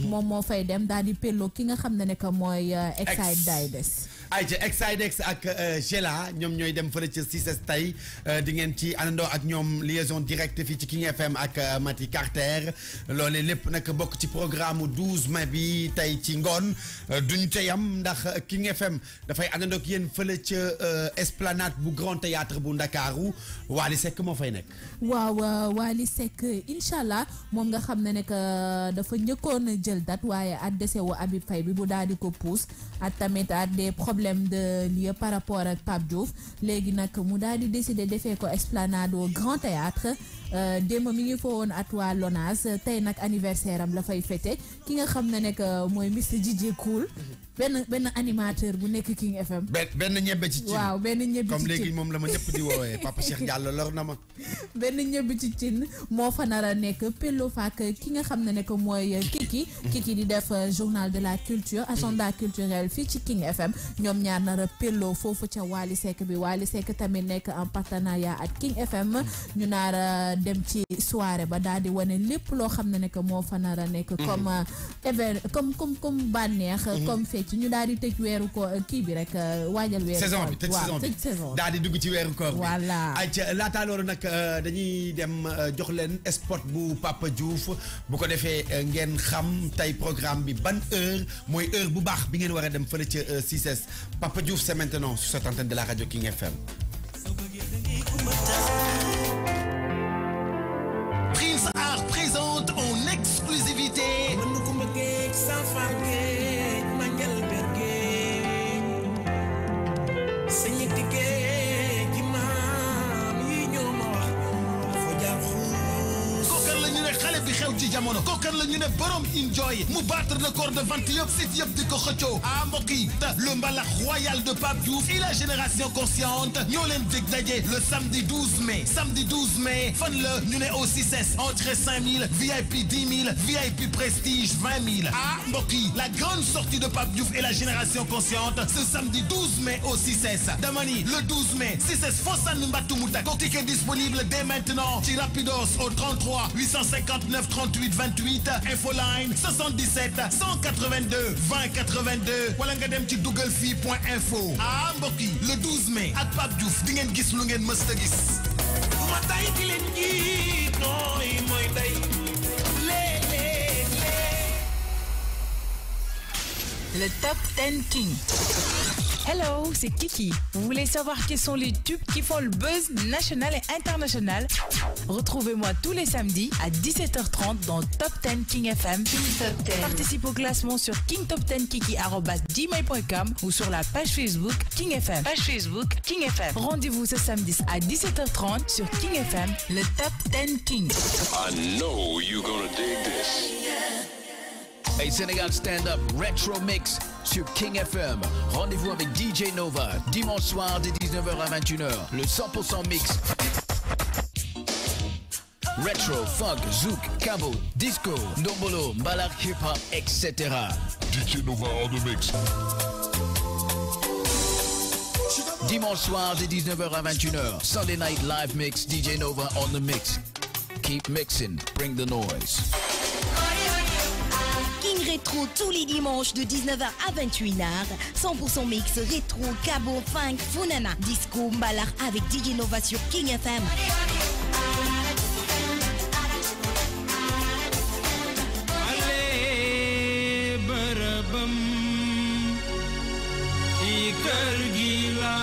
moom moo fay dem daal di pello ki nga xam ne que mooy Exide Daides ayca Exidex ak Gela ñoom ñooy dem fële ci CICES tey di ngeen ci àndandoo ak ñoom liaison directe fii ci King FM ak Mati Carter loolee lépp nag bokk ci programme 12 mai bi tey ci ngoon duñ ca yam ndax King FM dafay àndandoo ak yéen fële ca esplanade bu Grand Théâtre bu Ndakaaru Wally Seck moo fay nekk. waaw Wally Seck incha allah moom nga xam ne que dafa njëkkoon jël date waaye at dese wu Habib Faye bi bu daal di ko pousse at tamit at des problème de lieu par rapport ak Pape Diouf léegi nag mu daal di décider defee ko esplanade au Grand Théâtre démb mi ngi fa woon at waa LONASE tey nag anniversaire am la fay fêté ki nga xam ne que mooy Mr DJ Cool benn animateur bu nekk King FM. benn ñebbe ci cin waaw benn ñebbe ci cin comme léegi moom la ma ñëpp di woowee Papa Cheikh Diallo lor na ma. benn ñebbe ci cin moo fa nar a nekk pello faak ki nga xam ne que mooy Kiki di def journal de la culture agenda culturel fii ci King FM ñoom ñaar nar a pello foofu ca Wally Seck bi Wally Seck tamit nekk en partenariat ak King FM ñu nar a dem ci soirée ba daal di wane lépp loo xam ne que moo fa nar a nekk comme bànneex comme fecc ñu daal di tëj weeru ko kii bi rek waajal weeru saison bi tëj saison bi daal di dugg ci weeru koor bi voilà ay laataa loolu nag dañuy dem jox leen spot bu Papa Diouf bu ko defee ngeen xam tey programme bi ban heure mooy heure bu baax bi ngeen war a dem fële ca CICES Papa Diouf c'est maintenant sur cette antenne de la radio King FM. Prince Art présente en exclusivité jamono kookan la ñu ne borom enjoy mu battre le record de vente yëpp site yëpp di ko xëccoo ah mbokk yi le mbalax royal de Pape Diouf et la génération consciente ñoo leen dig daje le samedi 12 mai fan la ñu ne au CICES entrée 5000 VIP 10 000 VIP prestige 20 000 ah mbokk yi la grande sortie de Pape Diouf et la génération consciente ce samedi 12 mai au CICES damani le 12 mai CICES Fossane Mbatou Moutak ticket disponible dès maintenant ci Rapidos au 33 859 38 28 infoline 77 182 20 82 wala nga dem ci dougalfi.info ah mbokk yi le 12 mai ak Pape Diouf di ngeen gis lu ngeen mës a gis ma tay di leen gi nooy mooy day le Top 10 King. Hello, c'est Kiki. Vous voulez savoir quels sont les tubes qui font le buzz national et international? Retrouvez-moi tous les samedis à 17h30 dans Top 10 King FM. King Top 10. Participe au classement sur kingtop10kiki@gmail.com ou sur la page Facebook King FM. Rendez-vous ce samedi à 17h30 sur King FM, le Top 10 King. I know you're gonna dig this. Hey Sénégal Stand Up Retro Mix sur King FM. Rendez-vous avec DJ Nova dimanche soir de 19h à 21h. Le 100% mix. Retro, funk, zouk, cabo, disco, ndombolo, mbalax, hip-hop, etc. DJ Nova on the mix. Dimanche soir de 19h à 21h. Sunday Night Live Mix, DJ Nova on the mix. Keep mixing, bring the noise. King Rétro tous les dimanches de 19h à 21h. 100% mix rétro, cabo, funk, funana, disco, mbalax avec DJ Nova sur King FM. Allez, barabam, ikargila.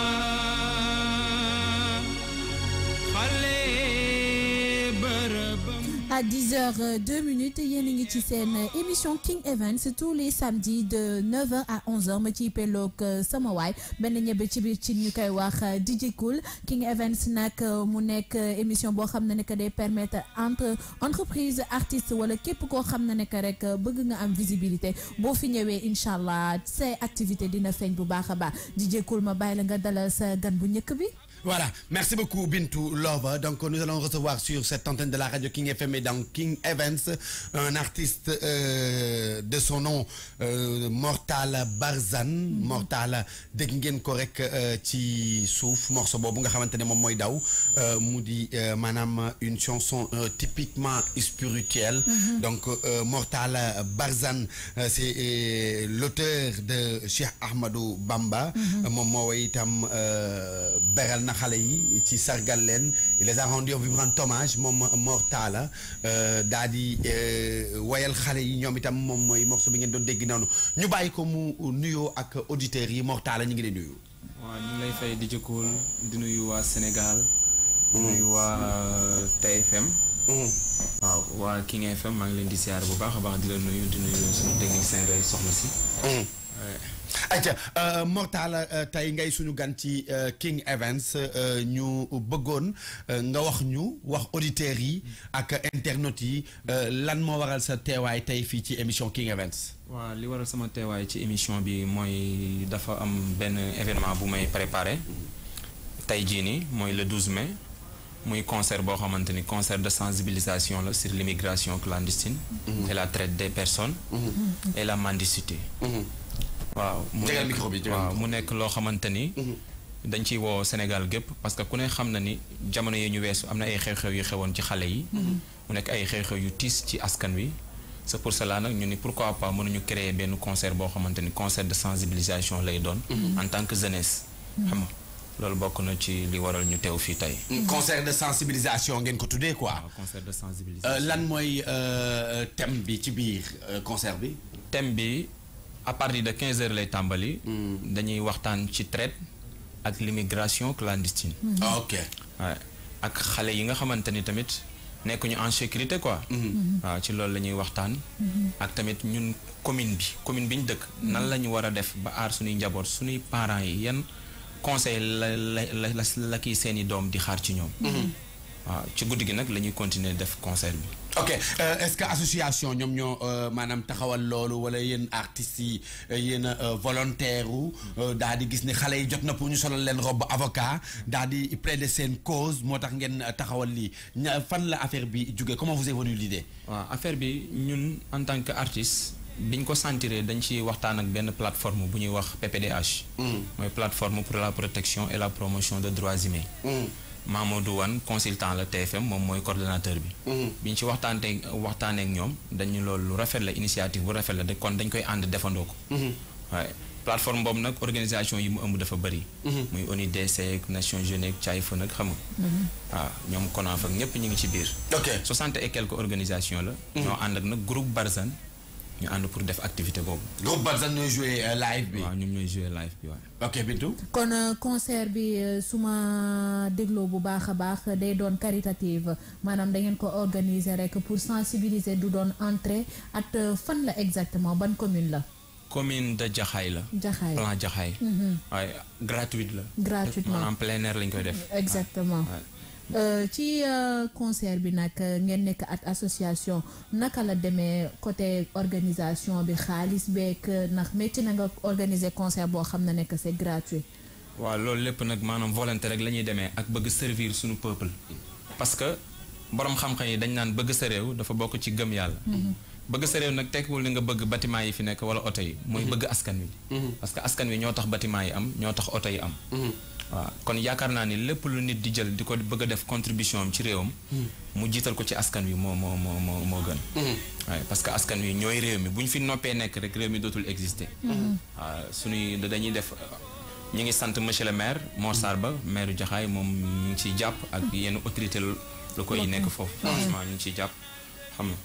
À 10h02 yéen a ngi ci seen émission King Events tous les samedis de 9h à 11h ma ciy pelloog sama waay benn ñebe ci biir ci ñu koy wax DJ Cool King Events nag mu nekk émission boo xam ne que day permettre entre entreprise artiste wala képp koo xam ne que rek bëgg nga am visibilité boo fi ñëwee incha allah say activité dina feeñ bu baax a baax DJ Cool ma bàyyi la nga dalal sa gan bu njëkk bi. Voilà, merci beaucoup Bintou Lova. Donc nous allons recevoir sur cette antenne de la radio King FM et dans King Events un artiste de son nom Mortal Barzan. Mortal dégg ngeen ko rek ci suuf morceau boobu nga xamante ne moom mooy daw mu di maanaam une chanson typiquement spirituelle. Donc Mortal Barzan c'est l'auteur de Cheikh Ahmadou Bamba. moom moo way itam beral na xale yi ci sargal leen il les a rendu un vibrant hommage moom Mortala daa di wayal xale yi ñoom itam moom mooy morceau bi ngeen doon dégg noonu ñu bàyyi ko mu nuyoo ak auditeurs yi Mortala ñu ngi lay nuyu. waaw ñu ngi lay fay di jëkkool di nuyu waa Sénégal. di nuyu waa TFM. waaw waa King FM maa ngi leen di siyaar bu baax a baax di la nuyu di nuyu suñu technicien day soxna si. ayca Mortala tey ngay suñu gan ci King Events ñu bëggoon nga wax auditeurs yi ak internautes yi lan moo waral sa teewaay tey fii ci émission King Events. waaw li waral sama teewaay ci émission bi mooy dafa am benn événement bu may préparé tey jii nii mooy le 12 mai muy concert boo xamante ni concert de sensibilisation la sur l'immigration clandestine et la traite des personnes et la mendicité. waaw mu nekk loo xamante ni dañ ciy woo Sénégal gépp parce que ku ne xam na ni jamono yi ñu weesu am na ay xew-xew yu xewoon ci xale yi mu nekk ay xew-xew yu tiis ci askan wi c'est pour cela nag ñu ni pourquoi pas mënuñu créer benn concert boo xamante ni concert de sensibilisation lay doon en tant que jeunesse xam nga loolu bokk na ci li waral ñu teew fii tey concert de sensibilisation ngeen ko tuddee quoi concert de sensibilisation lan mooy thème bi ci biir concert bi thème bi à partir de 15 heures lay tàmbali. dañuy waxtaan ci traite ak l'immigration clandestine. ok. waaw ak xale yi nga xamante ni tamit nekkuñu en sécurité quoi. waaw ci loolu la ñuy waxtaan. ak tamit ñun commune bi ñu dëkk. nan la ñu war a def ba aar suñuy njaboot suñuy parents yi yan conseil la kii seeni doom di xaar ci ñoom. waaw ci guddi gi nag la ñuy continuer def concert bi. ok est-ce que association ñoom ñoo maanaam taxawal loolu wala yéen artistes yi yéen volontaire wu daal di gis ni xale yi jot na pour ñu solal leen robe avocat daal di plaider seen cause moo tax ngeen taxawal lii fan la affaire bi jógee comment vous est venue l'idée. waaw affaire bi ñun en tant que artiste biñ ko sentiree dañ ci waxtaan ak benn plateforme bu ñuy wax PPDH. mooy plateforme pour la protection et la promotion des droits humains. Mamadou Wane consultant la TFM moom mooy coordonnateur bi. biñ ci waxtaanee ak ñoom dañu loolu lu rafet la initiative bu rafet la kon dañ koy ànd defandoo ko. waaye plateforme boobu nag organisation yi mu ëmb dafa bëri. muy ONUDC Nations Unies Caifa nag xam nga. waaw ñoom CONAF ak ñëpp ñu ngi ci biir. ok 60 et quelques organisations la. ñoo ànd ak nag groupe Barzan ñu ànd pour def activité boobu. groupe Barzan ñooy joué live bi. waaw ñoom ñooy joué live bi waaw. ok Bintou. kon concert bi su ma dégloo bu baax a baax day doon caritative maanaam da ngeen ko organiser rek pour sensibiliser du doon entrée at fan la exactement ban commune la. commune de Jaxaay la. Jaxaay plan Jaxaay. waaye gratuite la. gratuitement maanaam plein air lañ koy def. exactement. ci concert bi nag ngeen nekk ak association naka la demee côté organisation bi xaalis beek ndax métti na nga organiser concert boo xam ne nekk c'est gratuit. waaw loolu lépp nag maanaam volonté rek la ñuy demee ak bëgg servir suñu peuple. parce que borom xam-xam yi dañ naan bëgg sa réew dafa bokk ci gëm yàlla. bëgg sa réew nag tekkiwul ni nga bëgg bâtiment yi fi nekk wala oto yi. mooy bëgg askan wi. parce que askan wi ñoo tax bâtiment yi am ñoo tax oto yi am. waaw kon yaakaar naa ni lépp lu nit di jël di ko bëgg a def contribution am ci réewam. mu jiital ko ci askan wi moo gën. waaye parce que askan wi ñooy réew mi bu ñu fi noppee nekk rek réew mi dootul exister. waaw suñuy dañuy def ñu ngi sant monsieur le maire Mor Sarba maire Jaxaay moom ñu ngi ciy jàpp ak yenn autorité locaux yi nekk foofu. franchement ñu ngi ciy jàpp xam nga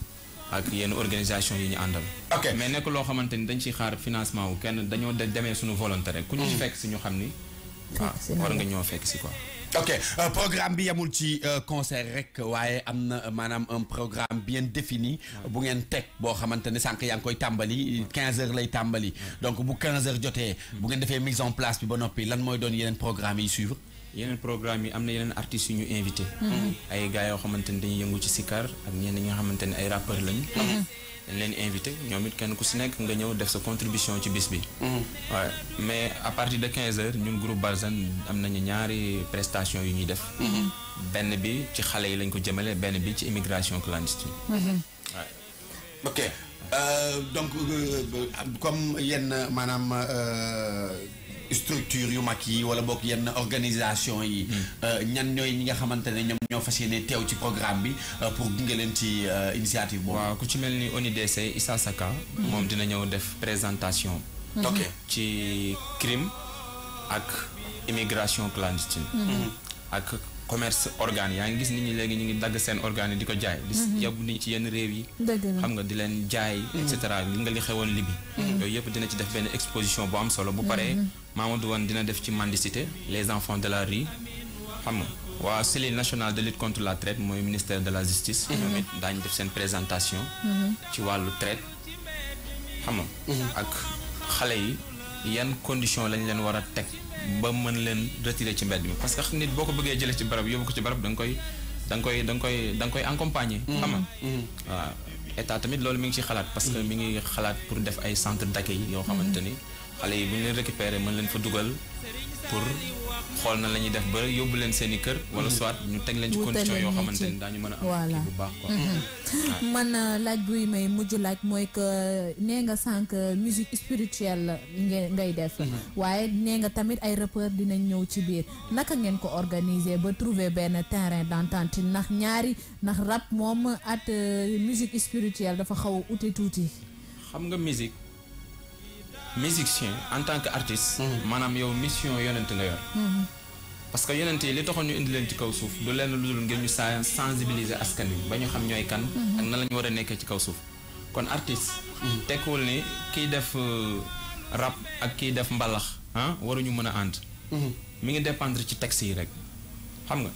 ak yenn organisation yi ñu àndal. ok mais nekk loo xamante ni dañ ciy xaar financement wu kenn dañoo demee suñu volonté rek. ku ñu ci fekk si ñu xam ni. waaw war nga ñoo fekk si quoi. ok programme bi yamul ci concert rek waaye am na maanaam un programme bien défini bu ngeen teg boo xamante ne sànq yaa ngi koy tàmbali 15 heures lay tàmbali donc bu 15 heures jotee bu ngeen defee mise en place bi ba noppi lan mooy doon yeneen programme yi suivre. yeneen programme yi am na yeneen artistes yu ñu invité. ay gars yoo xamante ni dañuy yëngu ci sikar ak ñenn ñi nga xamante ne ay rappeurs lañu. dañ leen invité ñoom it kenn ku si nekk nga ñëw def sa contribution ci bis bi. waaye mais à partir de 15h ñun groupe Barzan am nañu ñaari prestation yu ñuy def. benn bi ci xale yi lañ ko jëmale benn bi ci immigration clandestine. waaye. ok donc comme yenn maanaam structure yu mag yi wala bokk yenn organisation yi. ñan ñooy ñi nga xamante ne ñoom ñoo fas yéene teew ci programme bi pour gunge leen ci initiative boobu. waaw ku ci mel ni ONIDC Issa Saka. moom dina ñëw def présentation. ok ci crime ak immigration clandestine. ak commerce organe yaa ngi gis nit ñi léegi ñu ngi dagg seen organe yi di ko jaay. di yóbbu nit ci yenn réew yi. xam nga di leen jaay. et cetera li nga li xewoon Libi. yooyu yëpp dina ci def benn exposition bu am solo bu paree. Mamadou Wane dina def ci mendicité les enfants de la rue xam nga waa cellule nationale de lutte contre la traite mooy ministère de la justice. ñoom it daañu def seen présentation. ci wàllu traite xam nga. ak xale yi yan condition lañ leen war a teg. ba mën leen retirer ci mbedd mi parce que nit boo ko bëggee jëlee ci barab yóbbu ko ci barab da nga koy accompagner. xam nga waaw état tamit loolu mi ngi ci xalaat parce que mi ngi xalaat pour def ay centre d'accueil yoo xamante ni xale yi bu ñu leen récupérer mën leen fa dugal pour xool na la ñuy def ba yóbbu leen seen i kër. wala soit ñu teg leen ci condition yoo xamante ni daañu mën a am bu baax quoi. man laaj buy may mujj laaj mooy que nee nga sànq musique spirituelle ngay def. waaye nee nga tamit ay rappeurs dinañ ñëw ci biir naka ngeen ko organiser ba trouver benn terrain d'entente ndax ndax rap moom at musique spirituelle dafa xaw a ute tuuti. xam nga musicien en tant que artiste. maanaam yow mission yonent nga yor. parce que yonent yi li taxoon ñu indi leen ci kaw suuf du lenn lu dul ngir ñu sensibiliser askan wi ba ñu xam ñooy kan. ak nan la ñu war a nekkee ci kaw suuf. kon artiste. tekkiwul ni kiy def rap ak kiy def mbalax waruñu mën a ànd. mi ngi dépendre ci texte yi rek xam nga.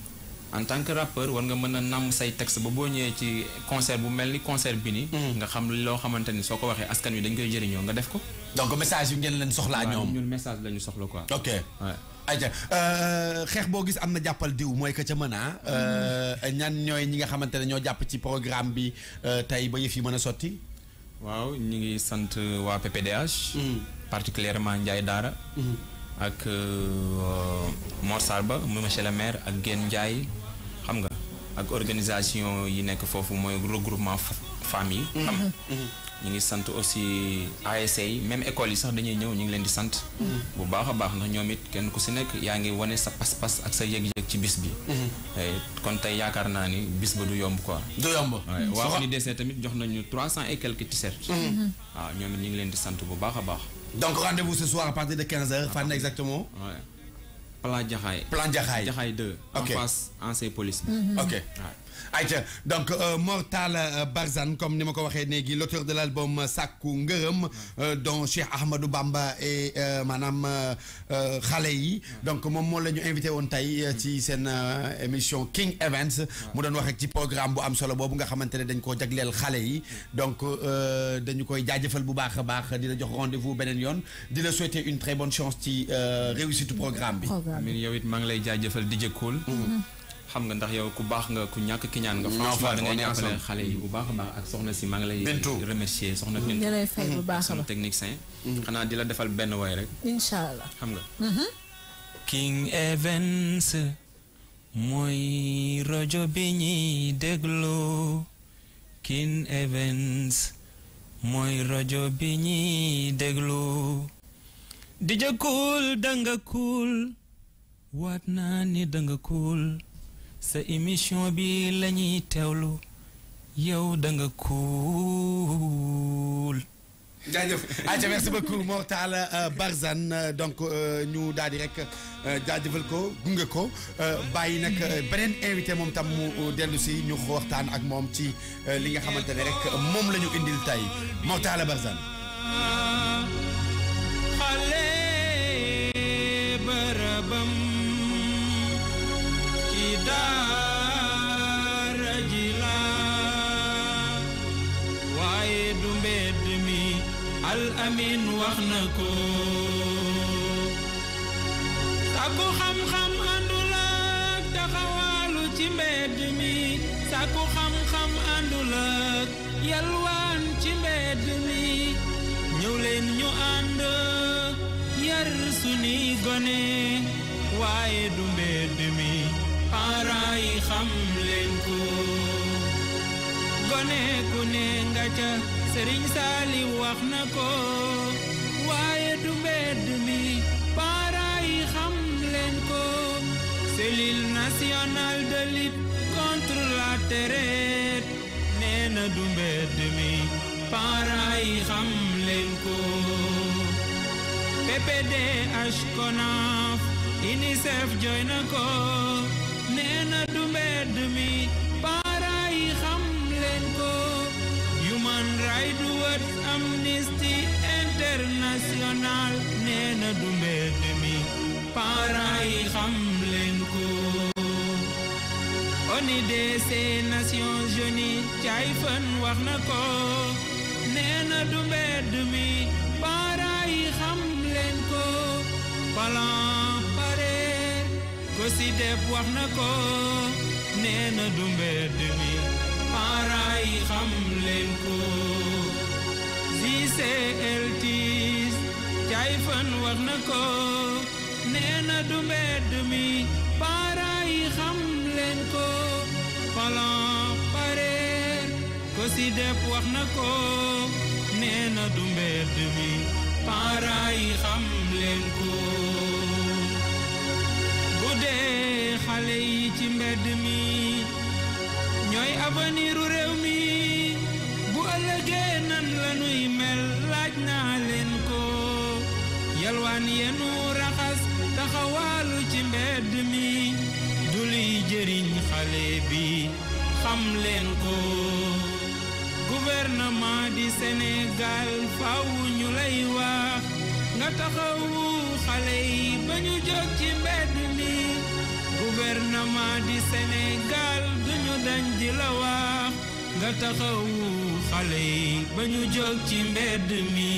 en tant que rappeur war nga mën a namm say texte ba boo ñëwee ci concert bu mel ni concert bi ni nga xam loo xamante ni soo ko waxee askan wi dañ koy jëriñoo nga def ko. donc message yu ngeen leen soxlaa ñoom. ñun message la ñu soxla quoi. ok ayca xeex boo gis am na jàppal diw mooy que ca mën ñan ñooy ñi nga xamante ne ñoo jàpp ci programme bi tey ba yëf yi mën a sotti. waaw ñu ngi sant waa PPDH. particulièrement Ndiaye Daara. ak Mor Salba monsieur le maire ak Guène Ndiaye xam nga ak organisation yi nekk foofu mooy regroupement famille xam nga ñu ngi sant aussi ASC yi même école yi sax dañuy ñëw ñu ngi leen di sant bu baax a baax ndax ñoom it kenn ku si nekk yaa ngi wane sa pas-pas ak sa yëg-yëg ci bis bi kon tey yaakaar naa ni bis ba du yomb quoi. du yomb waaw ONIDC tamit jox nañu 300 et quelques t-shirts. waaw ñoom it ñu ngi leen di sant bu baax a baax. donc rendez-vous ce soir à partir de 15h. fan exactement. Plan Jaxaay. Plan Jaxaay. Jaxaay 2. ok en face ancien police. ok. ayca donc Mor Talla Barzan comme ni ma ko waxee léegi l'auteur de l'album Sàkku Ngërëm dont Cheikh Ahmadou Bamba et maanaam xale yi donc moom moo la ñu invité woon tey ci seen émission King Events mu doon wax rek ci programme bu am solo boobu nga xamante ne dañ koo jagleel xale yi donc dañu koy jaajëfal bu baax a baax di la jox rendez-vous beneen yoon di la souhaiter une très bonne chance ci réussite programme bi. amiin yow it maa ngi lay jaajëfal DJ Cool. xam nga ndax yow ku baax nga ku ñàkk ki ñaan nga. franchement da ngay jàppale xale yi bu baax a baax ak soxna si maa ngi lay. remercier soxna Bintu. ñu lay fay bu baax sama technicien. xanaa di la defal benn woy rek. incha allah xam nga. King Events mooy rajo bi ñuy déglu. King Events mooy rajo bi ñuy déglu. DJ Cool danga cool. waat naa ni danga cool. sa émission bi lañuy teewlu yow danga cool. jaajëf ayca merci beaucoup Mor Talla Barzan donc ñu daal di rek jaajëfal ko gunge ko bàyyi nag beneen invité moom tam mu dellu si ñu waxtaan ak moom ci li nga xamante ne rek moom la ñu indil tey Mor Talla Barzan. xale barabam daara ji la waaye du mbedd mi al amin wax na ko sàkku xam-xam àndul ci mbedd mi sàkku xam-xam àndul ak yalwaan ci mbedd mi ñëw leen ñu ànd yar sunuy gone waaye du mbedd mi parents yi xam leen ko gone ku ne nga ca Sëriñ Saali wax na ko waaye du mbedd mi parents yi xam leen ko cellule nationale de lutte contre la terreur nee na du mbedd mi parents yi xam leen ko PPDH CONAF UNICEF jooy na ko nee na du mbedd mi parents yi xam leen ko Human Rights Watch Amnesty International nee na du mbedd mi parents yi xam leen ko ONUDC Nations Unies cay fan wax na ko nee na du mbedd mi parents yi xam leen ko Plan Pareil COSYDEP wax na ko nee na du mbedd mi parents yi xam leen ko GCLTs cay fan wax na ko nee na du mbedd mi parents yi xam leen ko Plan Pareil COSYDEP wax na ko nee na du mbedd mi parents yi xam leen ko bu dee xale yi ci mbedd mi ñooy avenir u réew mi bu ëllëgee nan la nuy mel laaj naa leen ko yalwaan yenu raxas taxawaalu ci mbedd mi du luy jëriñ xale bi xam leen ko gouvernement du Sénégal faaw ñu lay wax nga taxawu xale yi ba ñu jóg ci mbedd mi gouvernement du Sénégal duñu dañ di la wax nga taxawu xale yi ba ñu jóg ci mbedd mi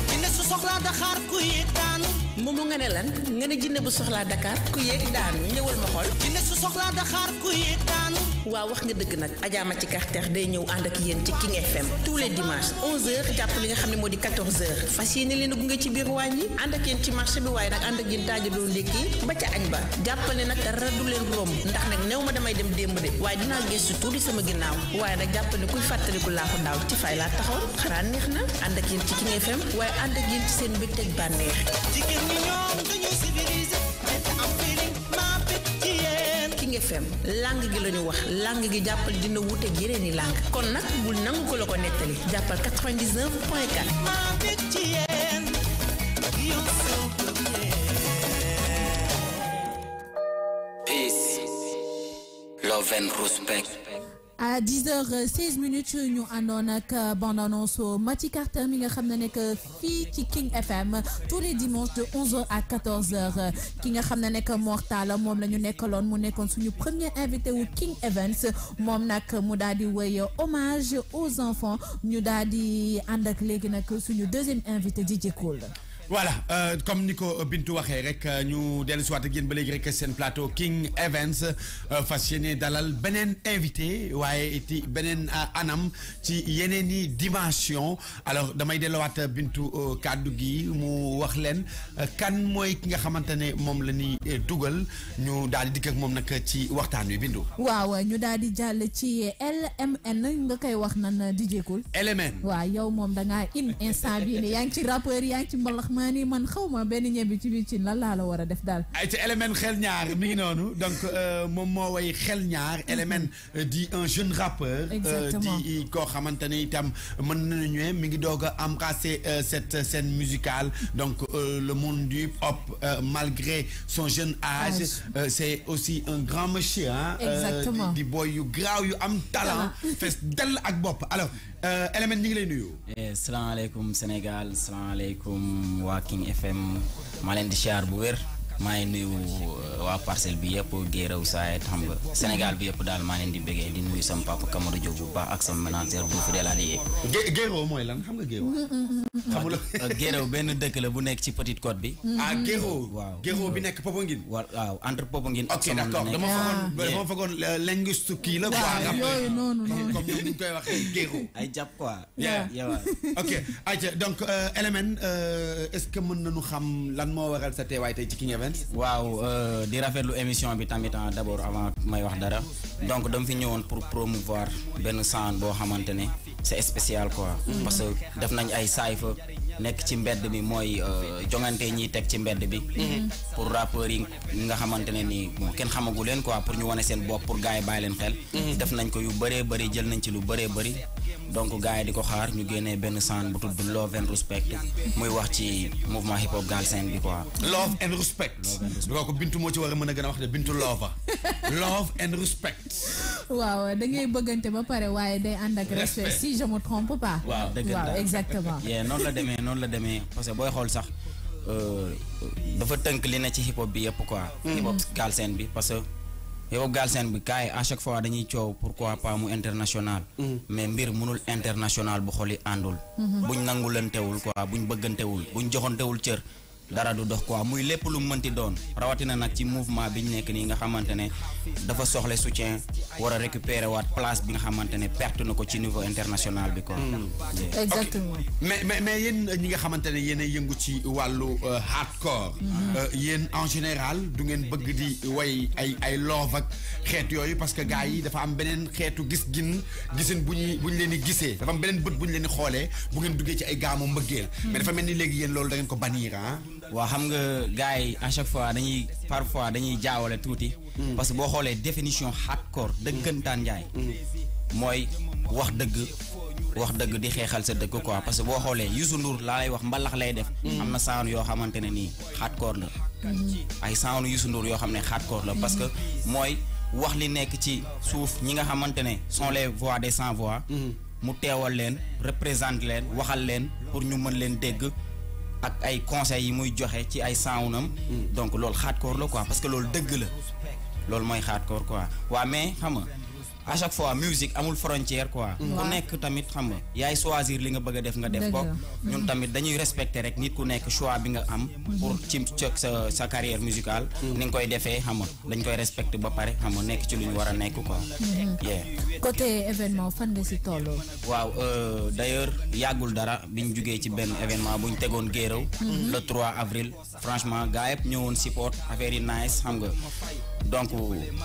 jinne su soxlaa Dakar ku yéeg daanu moomu nga ne lan nga ne jinne bu soxlaa Dakar ku yéeg daanu ñëwal ma xool jinne su soxlaa Dakar ku yéeg daanu waaw wax nga dëgg nag Adja Mathi Carter day ñëw ànd ak yéen ci King FM tous les dimanches 11h jàpp li nga xam ne moo di 14h fas yéene leen a gunge ci biir waañ yi ànd ak yéen ci marché bi waaye nag ànd ak yéen taajadoo ndékki ba ca añ ba jàppal ne nag dara du leen romb ndax nag néew ma damay dem démb de waaye dinaa gëstu tuuti sama ginnaaw waaye nag jàppal ne kuy fàttaliku laa ko daaw ci fay laa taxaw xanaa neex na ànd ak yéen ci King FM waaye ànd ak yéen ci seen mbégteeg bànneex jigéen ñi ñoom dañu civilisé am feeling maa bég ci yéen King FM lang gi lañu wax lang gi jàppal dina wuute yeneen i lang kon nag bul nangu ko la ko nettali jàppal 99.4 maa bég ci yéen you so good peace love and respect à 10h16 ñu àndoon ak bande-annonce Mathi Carter mi nga xam ne nekk fii ci King FM tous les dimanches de 11h à 14h ki nga xam ne nekk Mortala moom la ñu nekkaloon mu nekkoon suñu premier invité wu King Events moom nag mu daal di woy hommage aux enfants ñu daal di ànd ak léegi nag suñu deuxième invité DJ Cool. Voilà comme ni ko Bintu waxee rek ñu dellu si waat ak yéen ba léegi rek seen plateau King Events fas yéene dalal beneen invité waaye iti beneen anam ci yeneen i dimension alors damay delluwaat Bintu kàddu gi mu wax leen kan mooy ki nga xamante ne moom la ñuy dugal ñu daal di dikk ak moom nag ci waxtaan wi Bintu. waaw ñu daal di jàll ci LMN nga koy wax nan DJ Cool. LMN waaw yow moom da ngaa instant bii nii yaa ngi ci rappeur yaa ngi ci mbalax maa nii man xaw ma benn ñebe ci biir ci lan laa la war a def daal. ay ci élément xel ñaar mi ngi noonu donc moom moo way xel ñaar élément di un jeune rappeur. di koo xamante ne itam mën nañu mi ngi doog a embrasser cette scène musicale donc le monde du hop malgré son jeune âge c'est aussi un grand monsieur ah. exactement di boy yu graaw yu am talent. fees dell ak bopp alors élément ñi ngi lay nuyu. salaamaaleykum Sénégal salaamaaleykum waa King FM maa leen di siyaar bu wér maa ngi nuyu waa parcelle bi yëpp Guéréo Saay xam nga Sénégal bi yëpp daal maa leen di bëggee di nuyu sama papa Camara Diop bu baax ak sama manager bu fidèle allié. Guéréo mooy lan xam nga Guéréo. xamul Guéréo benn dëkk la bu nekk ci Petite Côte bi. Guéréo. waaw Guéréo bi nekk Popenguine. waaw entre Popenguine ak ok d'accord dama foogoon linguiste kii la. waaw yooyu noonu comme ni ñu koy waxee Guéréo. ay jàpp quoi. ok ayca donc Element est-ce que mën nañu xam lan moo waral sa teewaay tey ci King Events. waaw di rafetlu émission bi tamit d'abord avant may wax dara donc dama fi ñëwoon pour promouvoir benn sound boo xamante ne c'est spécial quoi. parce que def nañ ay saayfa nekk ci mbedd bi mooy jongante ñiy teg ci mbedd bi. pour rappeurs yi nga xamante ne ni kenn xamagu leen quoi pour ñu wane seen bopp pour gars yi bàyyi leen xel. def nañ ko yu bëree bëri jël nañ ci lu bëree bëri. donc gars yi di ko xaar ñu génnee benn sound bu tudd Love and Respect muy wax ci mouvement hip hop galsen bi quoi. Love and Respect. ko Bintu moo ci war a mën a gën a wax de Bintu Lova. Love and Respect. waaw da ngay bëggante ba pare waaye day ànd ak respect si je me trompe pas. waaw dëgg waaw exactement. noonu la demee parce que booy xool sax dafa tënk li ne ci hip hop bi yëpp quoi. hip hop galsen bi parce que. hip hop galsen bi kaay à chaque fois dañuy coow pourquoi pas mu international. mais mbir mënul international bu xoli àndul. buñ nangulantewul quoi buñ bëggantewul buñ joxantewul cër dara du dox quoi muy lépp lu mënti doon rawatina nag ci mouvement bi ñu nekk nii nga xamante ne dafa soxla soutien war a récupérer waat place bi nga xamante ne perte na ko ci niveau international bi quoi. exactement. mais yéen ñi nga xamante ne yéen a yëngu ci wàllu hardcore. yéen en général du ngeen bëgg di way ay love ak xeet yooyu parce que gars yi dafa am beneen xeetu gisin bu ñu leen di gisee dafa am beneen bët bu ñu leen di xoolee bu ngeen duggee ci ay gaamu mbëggeel. mais dafa mel ni léegi yéen loolu da ngeen ko bannir waaw xam nga gars yi à chaque fois parfois dañuy jaawale tuuti. parce que boo xoolee définition hardcore dëggantaan njaay. mooy wax dëgg di xeexal sa dëgg quoi parce que boo xoolee Youssou Ndour laa lay wax mbalax lay def. am na sound yoo xamante ne nii hardcore la. ay sound Youssou Ndour yoo xam ne hardcore la parce que mooy wax li nekk ci suuf ñi nga xamante ne sont les voix des sans voix. mu teewal leen représente leen waxal leen pour ñu mën leen dégg. ak ay conseils yi muy joxe ci ay soundam donc loolu hardcore la quoi parce que loolu dëgg la loolu mooy hardcore quoi waaw mais xam nga à chaque fois musique amul frontière quoi. ku nekk tamit xam nga yaay choisir li nga bëgg a def nga def ko. ñun tamit dañuy respecter rek nit ku nekk choix bi nga am. pour ci sa carrière musicale. ni nga koy defee xam nga dañ koy respecter ba pare xam nga nekk ci lu ñu war a nekk quoi. côté événement fan nga si toll. waaw d'ailleurs yàggul dara bi ñu jugee ci benn événement bu ñu tegoon Guéréo. le 3 avril franchement gars yëpp ñëwoon support affaire yi nice xam nga. donc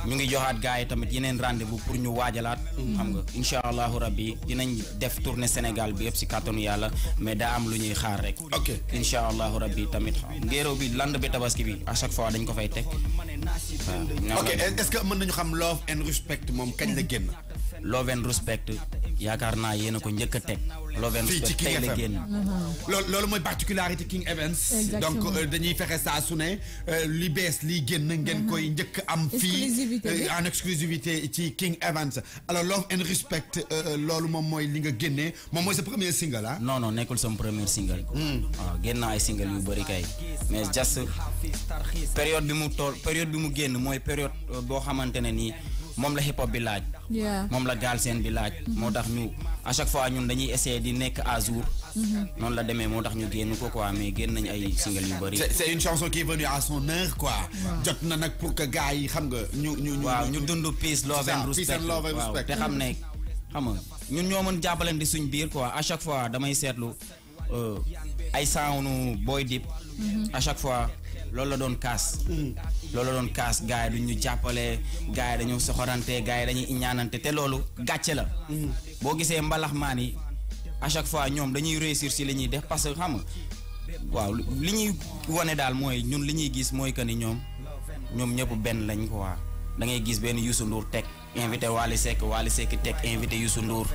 ñu ngi joxaat gars yi tamit yeneen rendez-vous pour ñu waajalaat. xam nga incha allahu rabbi dinañ def tournée Sénégal bi yëpp si kàttanu yàlla mais daa am lu ñuy xaar rek. ok incha allahu rabbi tamit Guéréo bi land bi tabaski bi à chaque fois dañ ko fay teg. ok est-ce que mën nañu xam Love and Respect moom kañ la génn. Love and Respect yaakaar naa yéen a ko njëkk a teg. Love and Respect tey la génn. loolu mooy particularité King Events. donc dañuy fexe saa su ne li bees liy génn ngeen koy njëkk am fii en exclusivité ci King Events. alors Love and Respect loolu moom mooy li nga génnee moom mooy sa premier single ah. non nekkul sama premier single. waaw génn naa ay single yu bëri kay mais just période bi mu génn mooy période boo xamante ne nii moom la hip hop bi laaj. moom la galsen bi laaj. moo tax ñu à chaque fois ñun dañuy essayer di nekk à jour. noonu la demee moo tax ñu génn ko quoi mais génn nañ ay single yu bëri. c'est une chanson qui est venue à son heure quoi. jot na nag pour que gars yi xam nga ñu dund peace love and respect waaw te xam ne xam nga ñun ñoo mën jàppalante suñ biir quoi à chaque fois damay seetlu ay sound Boy Dip. à chaque fois loolu la doon kaas. gars yi duñ ñu jàppale gars yi dañoo soxorante gars yi dañuy ñaanante te loolu gàcce la. boo gisee mbalax maan yi à chaque fois ñoom dañuy réussir si li ñuy def parce que xam nga waaw li ñuy wane daal mooy ñun li ñuy gis mooy que ni ñoom ñëpp benn lañ ko waa da ngay gis benn Youssou Ndour teg invité Wally Seck teg invité Youssou Ndour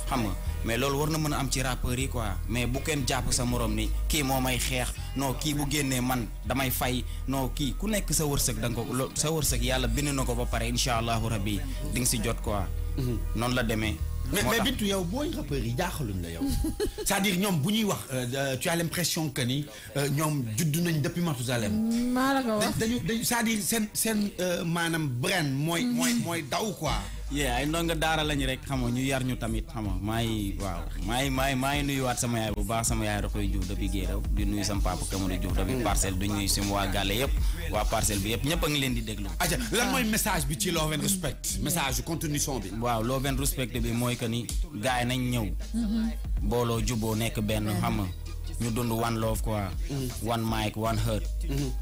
xam nga mais loolu war na mën a am ci rappeurs yi quoi mais bu kenn jàpp sa morom ni kii moo may xeex non kii bu génnee man damay fay non kii ku nekk sa wërsëg da nga ko sa wërsëg yàlla bind na ko ba pare incha allahu rabbi di nga si jot quoi. noonu la demee mais Bintu yow booy rappeurs yi jaaxaluñ la yow c'est-à-dire ñoom bu ñuy wax tu as l'impression que ni ñoom judd nañ depuis Mathusalem. maa la ko wax dañu c'est-à-dire seen maanaam brain mooy daw quoi. ay ndongo daara lañu rek xam nga ñu yar ñu tamit xam nga maa ngi nuyuwaat sama yaay bu baax sama yaay Rokoy Diouf depuis Guéréw di nuyu sama papa Kamadou Diouf depuis Parcelles di nuyu sama waa Gàlle yëpp waa Parcelle bi yëpp ñëpp a ngi leen di déglu. aja lan mooy message bi ci Love and Respect message contenu son bi. waaw Love and Respect bi mooy que ni gars yi nañ ñëw. booloo juboo nekk benn xam nga ñu dund one love quoi. one mic one heart.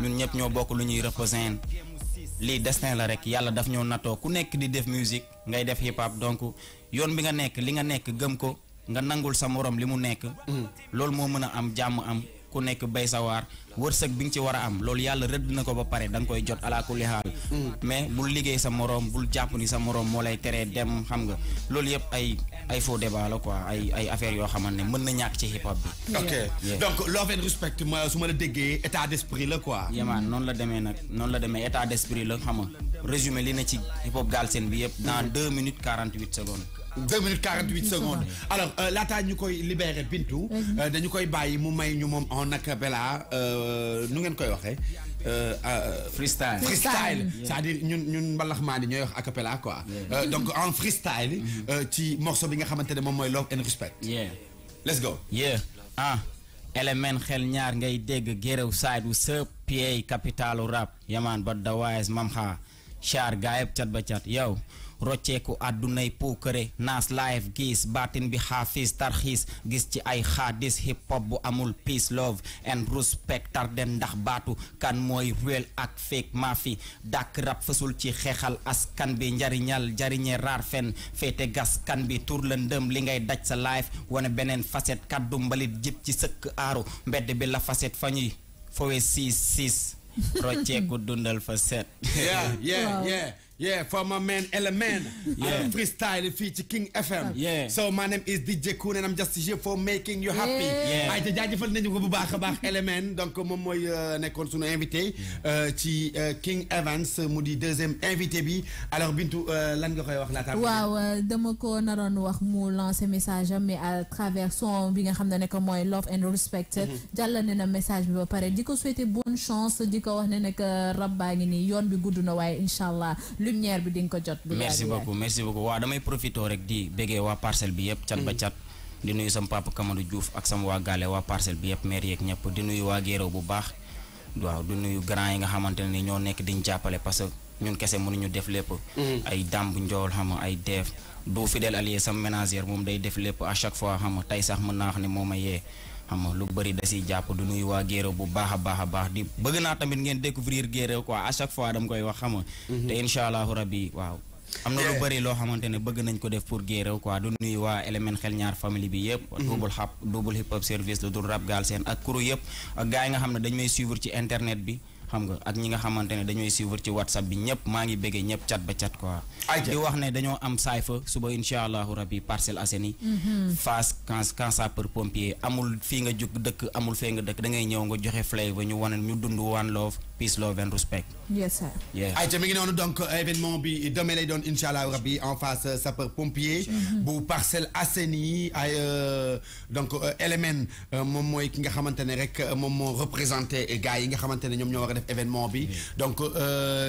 ñun ñëpp ñoo bokk lu ñuy représenter. lii destin la rek yàlla daf ñoo natoo ku nekk di def musique ngay def hip hop donc yoon bi nga nekk li nga nekk gëm ko nga nangul sa morom li mu nekk. loolu moo mën a am jàmm am ku nekk bay sa waar wërsëg bi nga ci war a am loolu yàlla rëdd na ko ba pare da nga koy jot ala kulli haal. mais bul liggéey sa morom bul jàpp ni sa morom moo lay teree dem xam nga loolu yëpp ay faux débat la quoi ay affaires yoo xamante ne mën na ñàkk ci hip hop bi. ok donc Love and Respect su ma la déggee état d'esprit la quoi. yamaan noonu la demee nag noonu la demee état d'esprit la xam nga résumé li na ci hip hop Galsen bi yëpp dans 2 minutes 48 secondes. 2 minutes 48 secondes alors laataa ñu koy libéré Bintu dañu koy bàyyi mu may ñu moom en acapella nu ngeen koy waxee. freestyle c'est-à-dire ñun mbalax maa di ñooy wax acapella quoi. donc en freestyle. ci morceau bi nga xamante ne moom mooy Love and Respect. let's go. Element xel ñaar ngay dégg Guéréw side wu sëp pied capitalu rap yamaan ba dawaayes mam xaa char gaayeb cat ba cat yow rocceeku àddunay puukare naas live gis baatin bi xaafis tarxiis gis ci ay xaadis hip hop bu amul peace love and respect tarden ndax baatu kan mooy real ak fake maafi dàkk rap fësul ci xeexal askan bi njariñal jariñe raar fen féete gas kan bi tur la ndëm li ngay daj sa live wane beneen facette kaddu mbalit jib ci sëkk aaru mbedd bi la facette fa ñuy fowe 6 rocceeku dundal fa set. Yeah, for my man Element. Freestyle feature King FM. So my name is DJ Koon and I'm just here for making you happy. ay te jaajëfal nañu ko bu baax a baax Element donc moom mooy nekkoon sunu invité ci King Evans mu di deuxième invité bi alors Bintu lan nga koy wax laata. waaw dama ko naroon wax mu lancer message mais à travers son bi nga xam ne que mooy Love and Respect. jàllale na message bi ba pare di ko souhaiter bonne chance di ko wax ne que rab baa ngi nii yoon bi gudd na waaye incha allah. lumière bi di nga ko jot. merci beaucoup waaw damay profité rek di béggee waa parcelle bi yëpp cat ba cat di nuyu sama papa Kamadou Diouf ak sama waa Gàlle waa parcelle bi yëpp maire yeeg ñëpp di nuyu waa Guéréw bu baax waaw di nuyu grand yi nga xamante ne ñoo nekk diñ jàppale parce que ñun kese mënuñu def lépp. ay Damb Njool xam nga ay Def du fidèle allié sama ménagère moom day def lépp à chaque fois xam nga tey sax mën naa wax ne moo ma yee xam nga lu bëri da siy jàpp du nuyu waa Guéréw bu baax a baax di bëgg naa tamit ngeen découvrir Guéréw quoi à chaque fois dama koy wax xam nga te incha allahu rabbi waaw am na lu bëri loo xamante ne bëgg nañ ko def pour Guéréw quoi du nuyu waa Element xel ñaar famille bi yëpp double hip hop service lu dul rap Galsen ak kuru yëpp ak gars yi nga xam ne dañ may suivre ci internet bi xam nga ak ñi nga xamante ne dañooy suivre ci WhatsApp bi ñëpp maa ngi bëggee ñëpp cat ba cat quoi di wax ne dañoo am saayfa suba incha allahu rabbi Parcelles Assainies face camp sapeur pompier amul fii nga jug dëkk amul fee nga dëkk da ngay ñëw nga joxe flavor ñu wane ñu dund one love peace love and respect. yes sir. ayca mi ngi noonu donc événement bi demain lay doon incha allahu rabbi en face sapeur pompier bu Parcelles Assainies ay donc Element moom mooy ki nga xamante ne rek moom moo représenté gars yi nga xamante ne ñoom ñoo war a def événement bi donc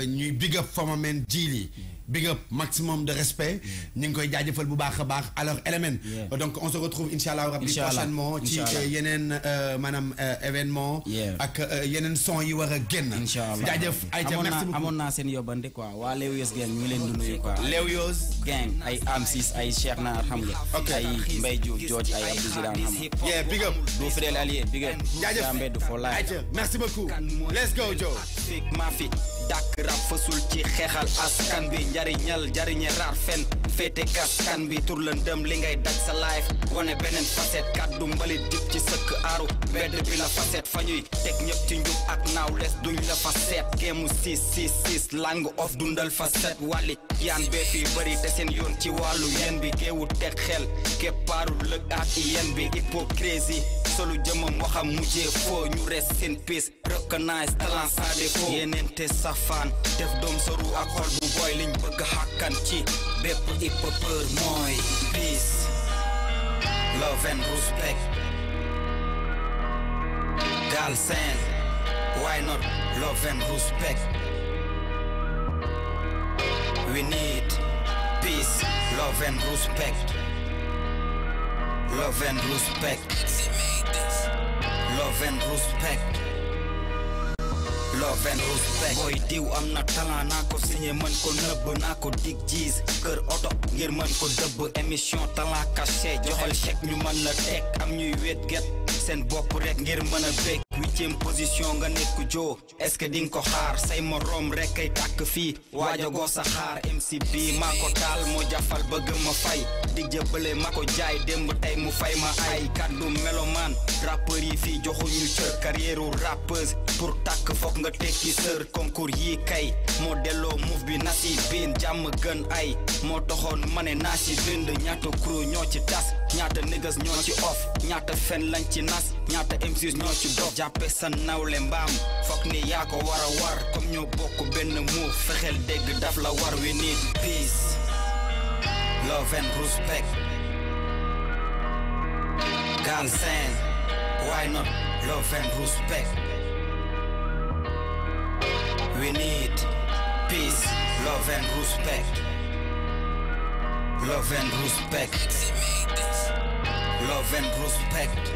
ñuy big up for my man Djily big up maximum de respect ñu ngi koy jaajëfal bu baax a baax alors Element donc on se retrouve inchallah rabbi prochainement ci yeneen maanaam événement ak yeneen son yi war a génn jaajëf ayca merci beaucoup amoon naa seen yóbbante quoi waa Leewyoos gang ñu leen di nuyu quoi Leewyoos gang ay Am6 ay Cheikh Naar xam nga ay Mbaye Diouf George ay Abdou Zidane xam nga big up du fidèle allié big up jaajëf mbedd for life ayca merci beaucoup let's go Joe maa fi dàkk rap fasul ci xeexal askan bi njariñal jariñe raar fen féete kaskan bi tur la ndëm li ngay daj sa life wane beneen facette kàddu mbalit jib ci sëkk aaru mbedd bi la facette fa ñuy teg ñëpp ci njub ak naaw les duñ la fa seet géemu 666 lang of dundal facette wàlli yaan bee fi bëri te seen yoon ci wàllu yen bi géewu teg xel keppaaru lëg ak yen bi hypocrisie solu jëmam waxam mujjee foo ñu rest in peace recognize talent sans défaut yeneen te safaan def doom soru ak xol bu boy liñ bëgg xàkkan ci bépp hip hopeur mooy peace love and respect Galsen why not love and respect we need peace love and respect love and respect love and respect love and respect boy diw am na talent naa ko signé mën ko nëbb naa ko dig gis kër oto ngir mën ko dëbb émission talent caché joxal chèque ñu mën la teg am ñuy wet get seen bopp rek ngir mën a bég 8e position nga nekk joo est-ce que ding ko xaar say morom rek ay tàkk fii waaja goo sa xaar MCB maa ko taal moo jafal bëgg ma fay dig jëbale ma ko jaay démb tey mu fay ma ay kaddu meloman rappeur yi fii joxuñu cër carrière rappeuse pour tàkk foog nga tekki sër concours yi kay moo delloo move bi nasi biin jàmm gën ay moo toxoon ma ne naa si bind ñaata crew ñoo ci tas ñaata niggas ñoo ci off ñaata fen lañ ci nas ñaata MCs ñoo ci dof jàppe sa nawle mbaam foog ni yaa ko war a war comme ñoo bokk benn move fexeel dégg daf la war we need peace love and respect Galsen why not love and respect we need peace love and respect love and respect love and respect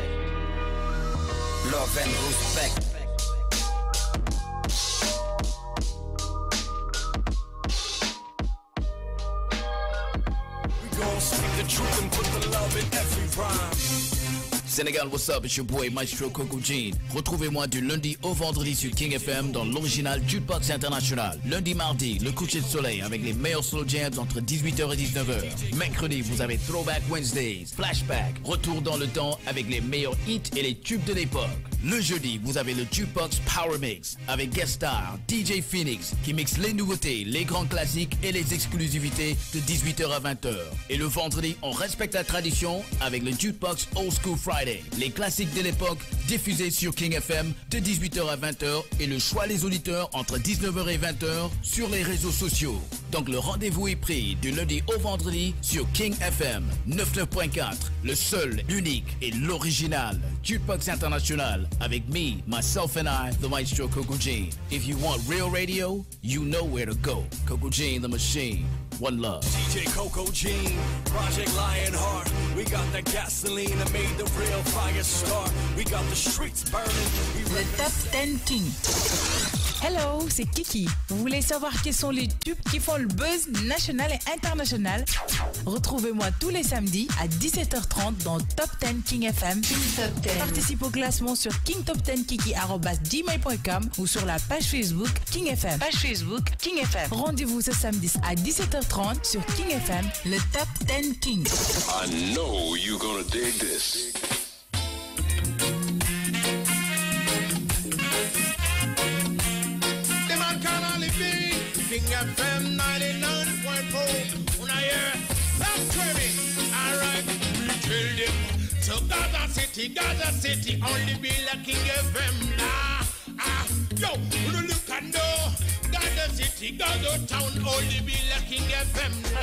love and respect We gon' speak the truth and put the love in every rhyme. Sénégal, what's up? It's your boy Maestro Coco Jean. Retrouvez-moi du lundi au vendredi sur King FM dans l'original Jukebox International. Lundi, mardi, le coucher de soleil avec les meilleurs slow jams entre 18h et 19h. Mercredi, vous avez Throwback Wednesdays, Flashback, retour dans le temps avec les meilleurs hits et les tubes de l'époque. Le jeudi, vous avez le Jukebox Power Mix avec guest star DJ Phoenix qui mixe les nouveautés, les grands classiques et les exclusivités de 18h à 20h. Et le vendredi, on respecte la tradition avec le Jukebox Old School Friday. Les classiques de l'époque diffusés sur King FM de 18h à 20h et le choix des auditeurs entre 19h et 20h sur les réseaux sociaux. Donc le rendez-vous est pris du lundi au vendredi sur King FM 99.4, le seul, l'unique et l'original Jukebox International avec me, myself and I, the Maestro Coco Jean. If you want real radio, you know where to go. Coco Jean, the machine. One love. DJ Coco Jean, Project Lionheart. We got the gasoline that made the real fire start. We got the streets burning. Le Top 10 King. Hello, c'est Kiki. Vous voulez savoir quels sont les tubes qui font le buzz national et international? Retrouvez-moi tous les samedis à 17h30 dans Top 10 King FM. Top 10. Participe au classement sur kingtop10kiki@gmail.com ou sur la page Facebook King FM. Page Facebook King FM. Rendez-vous ce samedi à 17h30 sur King FM, le Top 10 King. I know you're gonna dig this. King FM 99.4. When I hear that screaming, alright, we tell them to Gaza City, only be like King FM la. Yo, when look and know, Gaza City, Gaza Town, only be like King FM la.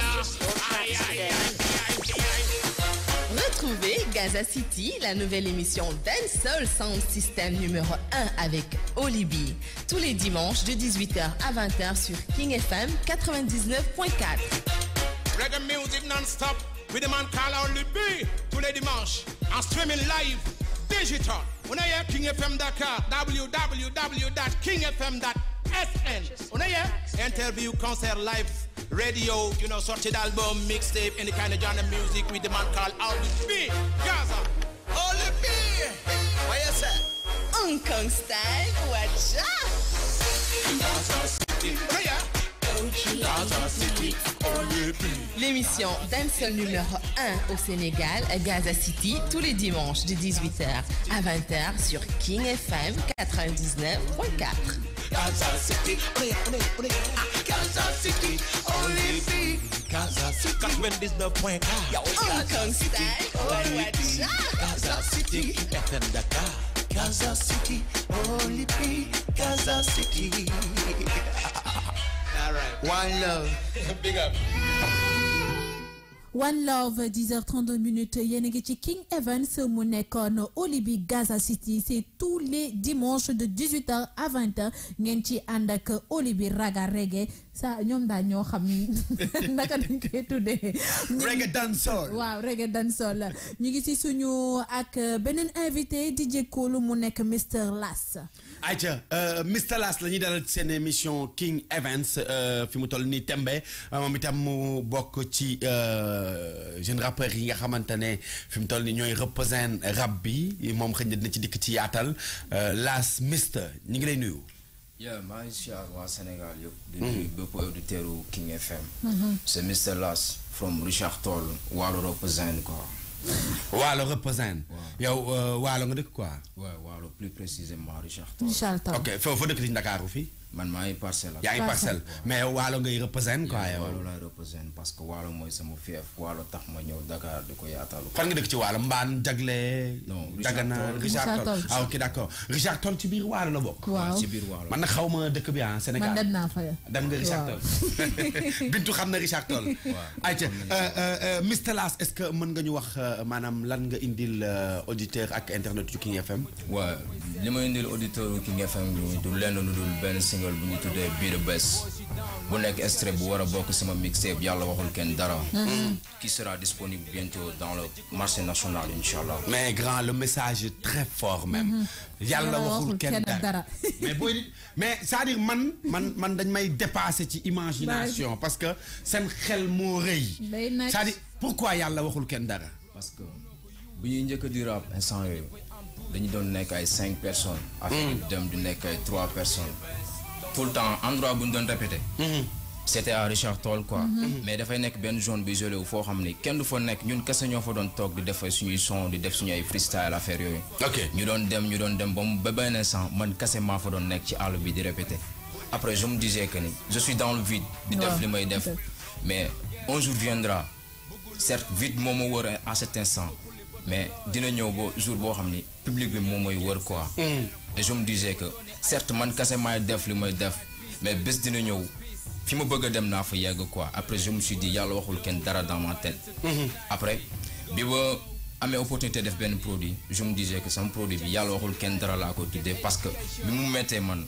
Retrouvez Gaza City, la nouvelle émission Dancehall Sound System numéro 1 avec Olibi, tous les dimanches de 18h à 20h sur King FM 99.4. Reggae music non-stop with the man called Olibi, tous les dimanches, en streaming live, digital. On a here kingfm.com, www.kingfm.sn. On a here interview, concert, live, radio, you know, sorted album, mixtape, any kind of genre music with the man called Olibi. Gaza, Olibi. What you say? Hong Kong style, watch out. Gaza City, Gaza City, Olibi. L'émission Dancehall numéro 1 au Sénégal, Gaza City, tous les dimanches de 18h à 20h sur King FM 99.4. Gaza City, Gaza City, Olibi. Gaza City, 99.4. Hong Kong style, watch out. Gaza City, FM Dakar. Gaza City, Olibi. Gaza City. all right. One love. Big up. One Love 10h32 yéen a ngi ci King Events mu nekkoon Olibi Gaza City c'est tous les dimanches de 18h à 20h ngeen ci ànd ak Olibi Raga Reggae ça ñoom daal ñoo xam naka dañ koy tuddee. Reggae dancehall. waaw Reggae dancehall ñu ngi ci suñu ak beneen invité DJ Cool mu nekk Mr Las. ayca Mr Las la ñuy dalal seen émission King Events fi mu toll nii tembe moom itam mu bokk ci jeune rappeur yi nga xamante ne fi mu toll nii ñooy représente rap bi moom xëy na dina ci dikk ci yaatal Las Mister ñu ngi lay nuyu. maa ngi siyaar waa Sénégal yëpp. di nuyu bépp auditeur King FM. c'est Mr Las from Richard Toll Waalo représente quoi. Waalo représente. yow Waalo nga dëkk quoi. waaw Waalo plus précisément Richard Toll. Richard Toll. ok foo dëkk ci Ndakaaru fii. man maa ngi Parcelles. yaa ngi Parcelles mais yow Waalo ngay représente quoi yow. Waalo laay représente parce que Waalo mooy sama fief Waalo tax ma ñëw Dakar di ko yaatalu. fan nga dëkk ci Waalo Mbaan Jagle. non Dagana Richard Toll ah ok d'accord Richard Toll ci biir Waalo la bokk. waaw ci biir Waalo. man nag xaw ma dëkk bi Sénégal. man dem naa fa dem nga Richard Toll. Bintu xam na Richard Toll. waaw ayca Mr Las est-ce que mën nga ñu wax maanaam lan nga indil auditeur ak internet yu King FM. waaw li ma indil auditeur King FM ñu du lenn lu dul benn single bu ñu tuddee Be The Best bu nekk extrait bu war a bokk sama mixtape yàlla waxul kenn dara. qui sera disponible bientôt dans le marché national inchallah. mais grand le message est très fort même. yàlla waxul kenn dara mais booy mais c'est-à-dire man dañ may dépasser ci imagination parce que seen xel moo rëy. c'est-à-dire pourquoi yàlla waxul kenn dara. parce que bu ñuy njëkk di rap instant yooyu dañu doon nekk ay 5 personnes. affaire dem di nekk ay 3 personnes. tout le temps endroit bu ñu doon répété. c'était à Richard Toll quoi. mais dafay nekk benn zone bi isolé wu foo xam ni kenn du fa nekk ñun kese ñoo fa doon toog di def suñuy son di def suñu ay freestyle affaire yooyu. ok ñu doon dem ba benn instant man kese maa fa doon nekk ci àll bi di répété. après je me disais que ni je suis dans le vide. di def li may def mais un jour viendra certes vide moo ma wër à cet instant mais dina ñëw ba jour boo xam ni public bi moom mooy wër quoi. et je me disais que certes man kese maay def li may def mais bés dina ñëw fi ma bëgg a dem naa fa yegg quoi après je me suis dit yàlla waxul kenn dara dans ma tête. après bi ba amee opportunité def benn produit je me disais que sama produit bi yàlla waxul kenn dara laa ko tuddee parce que bi mu mettee man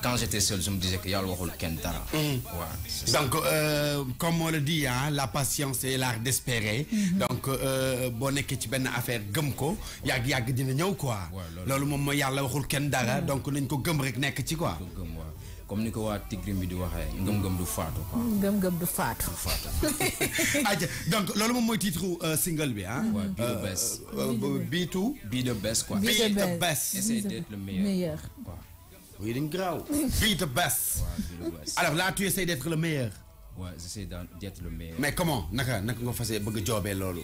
quand j'étais seul je me disais que yàlla waxul kenn dara. waaw donc comme on le dit la patience est l'art d'espérer. donc boo nekkee ci benn affaire gëm ko yàgg dina ñëw quoi. loolu moom mooy yàlla waxul kenn dara donc nañ ko gëm rek nekk ci quoi. comme ni ko waa Tigrim bi di waxee ngëm-ngëm du faatu quoi. ngëm-ngëm du faatu. aja donc loolu moom mooy titre single bi waaw Be The Best. Be The Best quoi. Be The Best. Essaye d'être le meilleur. oui dañ graaw. Be The Best. alors là tu essaies d'être le meilleur. ouais j'essaie d'être le meilleur. mais comment naka nga fas bëgg a joobee loolu.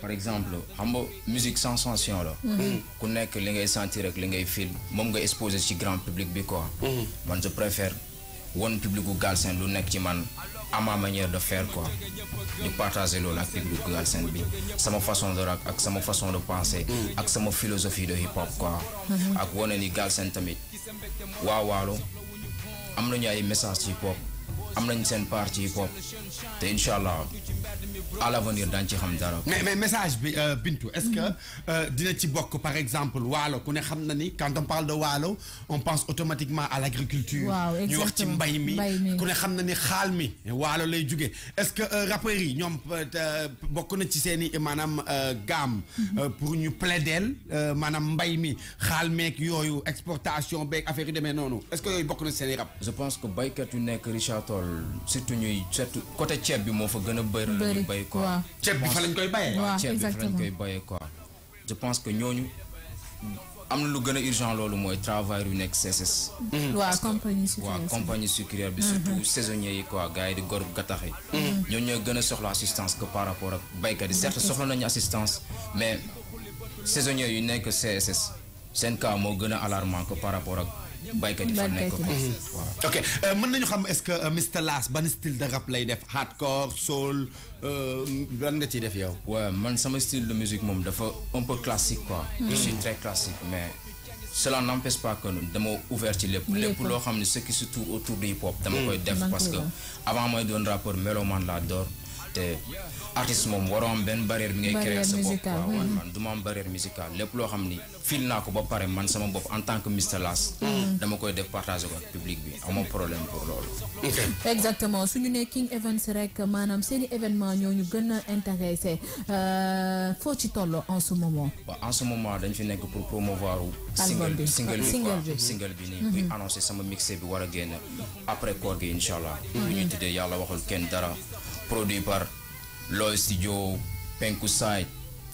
par exemple xam nga musique sensation la. ku nekk li ngay sentir rek li ngay feel moom nga exposé ci grand public bi quoi. man je préfère won public gu Galsen lu nekk ci man à ma manière de faire quoi. di partager loolu ak public gu Galsen bi sama façon de rap ak sama façon de penser. ak sama philosophie de hip hop quoi. ak wane ni Galsen tamit waa Waalo am nañu ay message ci hip hop am nañ seen part ci hip hop te incha allah à l'avenir daañu ci xam dara. mais message bi Bintu est-ce que dina ci bokk par exemple Waalo ku ne xam na ni quand on parle de Waalo on pense automatiquement à l'agriculture. ñu wax ci mbay mi ku ne xam na ni xaal mi Waalo lay jóge est-ce que rappeurs yi ñoom bokk na ci seen i maanaam gamme pour ñu plaidel maanaam mbay mi xaal meeg yooyu exportation beeg affaire yu demee noonu est-ce que yooyu bokk na ci seen i rap. je pense que baykat yu nekk Richard Toll surtout côté ceeb bi moo fa gën a bëri la ñuy bay quoi. ceeb bi fa lañ koy bayee. waaw ceeb bi fa lañ koy bayee quoi. je pense que ñooñu am na lu gën a urgent loolu mooy travail yu nekk CSS. waaw compagnie sucrière. waaw compagnie sucrière bi surtout saisonniers yi quoi gars yi di gor gattax yi. ñooñu ñooy gën a soxla assistance que par rapport ak baykat yi certes soxla nañu assistance mais saisonniers yu nekk CSS seen cas moo gën a alarmant que par rapport ak. baykat yi fa nekk ok mën nañu xam est-ce que Mr Las ban style de rap lay def hardcore soul lan nga ciy def yow. ouais man sama style de musique moom dafa un peu classique quoi. je suis très classique mais cela n'empêche pas que dama ouvert ci lépp loo xam ne ce qui se tourne autour du hip hop dama koy def parce que avant mooy doon rappeur mélomane laa door te artiste moom waroo am benn barrière bi ngay créer sa bopp waaw man du ma am barrière musicale lépp loo xam ni fil naa ko ba pare man sama bopp en tant que Mr Las dama koy def partager ko ak public bi amoo problème pour loolu. exactement suñu ne King Events rek maanaam seeni événement ñoo ñu gën a intéressé foo ci toll en ce moment. waaw en ce moment dañ fi nekk pour promouvoir single bi nii buy annoncé sama mixé bi war a génn après koor gi incha allah. bu ñu tuddee yàlla waxul kenn dara. produit par Loy Studio Penku Side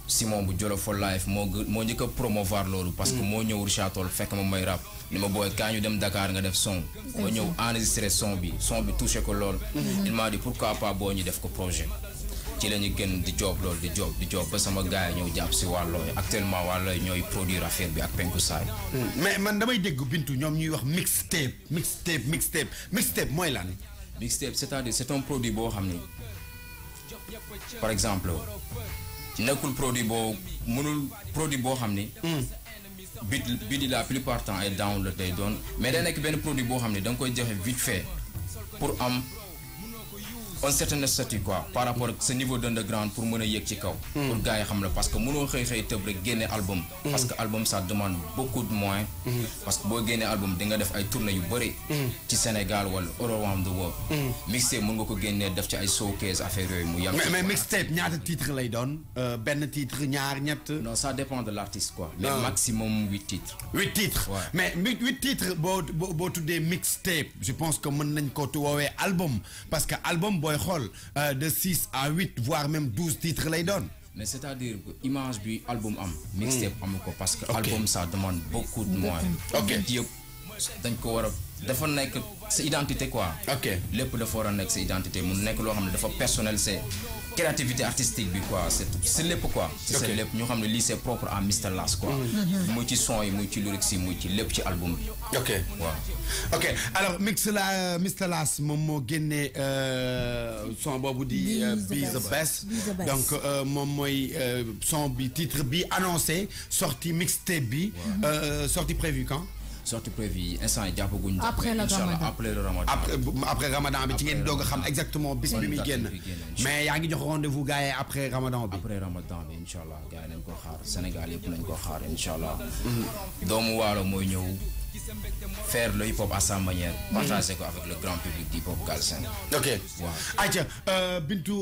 Simon bu Jolo for Life moo njëkk a promouvoir loolu parce que moo ñëw Richard Toll fekk ma may rap ni ma booy kaa ñu dem Dakar nga def son moo ñëw enregistré son bi touché ko lool il m'a dit pourquoi pas boo ñu def ko projet ci la ñu gën di job loolu di job ba sama gars yi ñëw jàpp si wàllooy actuellement wàllooy ñooy produire affaire bi ak Penku Side mais man damay dégg Bintu ñoom ñuy wax mixtape mooy lan mixtape c'est-à-dire c'est un produit boo xam ni par exemple nekkul produit boo xam ni bit di la plupart temps ay download lay doon mais da nekk benn produit boo xam ni da nga koy joxe vite fait pour am un certain statut quoi par rapport ak sa niveau d'underground pour mën a yéeg ci kaw pour gars yi xam la parce que mënoo xëy tëb rek génne album parce que album ça demande beaucoup de moyens parce que boo génnee album di nga def ay tournées yu bëri ci Sénégal wala all around the world mixtape mën nga ko génnee def ci ay showcase affaire yooyu mu yàgg mais mixtape ñaata titre lay doon benn titre ñaar ñett non ça dépend de l'artiste quoi mais maximum 8 titres 8 titres mais 8 titres boo tuddee mixtape je pense que mën nañ ko woowee album parce que album booy xool de 6 à 8 voire même 12 titres lay doon mais c'est-à-dire que image bi album am mixtape amu ko parce que album ça demande beaucoup de moyens yëpp dañ ko war a dafa nekk sa identité quoi lépp dafa war a nekk sa identité mu nekk loo xam ne dafa personnel c'est créativité artistique bi quoi c'est lépp quoi c'est lépp ñu xam ne lii c'est propre à Mr Las quoi muy ci son yi muy ci lyrics yi muy ci lépp ci album bi ok alors Mr Las moom moo génnee son boobu di Be The Best donc moom mooy son bi titre bi annoncé sortie mixtape bi sortie prévue quand sortie prévue instant yi jàppaguñ après le Ramadan après Ramadan bi ci ngeen doog a xam exactement bis bi muy génn mais yaa ngi jox rendez-vous gars yi après Ramadan bi incha allah gars yi nañ ko xaar Sénégal yëpp nañ ko xaar incha allah doomu waalo mooy ñëw faire le hip hop à sa manière partager ko avec le grand public du hip hop Galsen ok ayca Bintu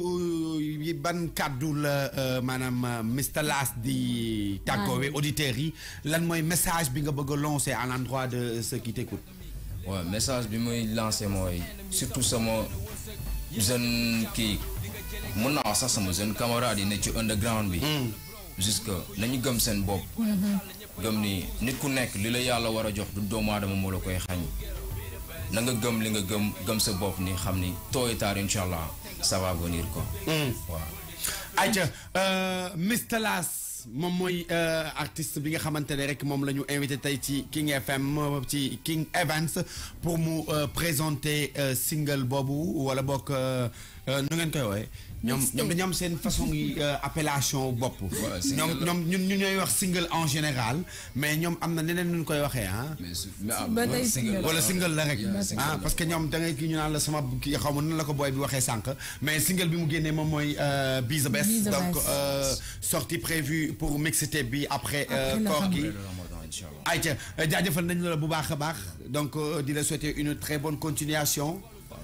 ban kàddu la maanaam Mr Las di tàggoowe auditeurs yi lan mooy message bi nga bëgg a lancer à l'endroit de ceux qui t'écoutent message bi muy lancer mooy surtout sama jeune kii mun naa wax sax sama jeune camarade yi ne ci underground bi jusque nañu gëm seen bopp gëm ni nit ku nekk li la yàlla war a jox du doomu aadama moo la koy xañ na nga gëm li nga gëm sa bopp ni xam ni tôt et tard incha allah ça va venir quoi waaw ayca Mr Las moom mooy artiste bi nga xamante ne rek moom la ñu invité tey ci King FM ci King Events pour mu présenter single boobu wala bokk nu ngeen koy wooye ñoom dañu am seen façon yi appellation bopp ñoom ñun ñooy wax single en général mais ñoom am na neneen ñu koy waxee wala single la rek parce que ñoom da ngay kii ñu naan la sama kii xaw ma nan la ko booy bi waxee sànq mais single bi mu génnee moom mooy Be The Best donc sortie prévue pour mixtape bi après koor gi ayca jaajëfal nañu la bu baax a baax donc di la souhaiter une très bonne continuation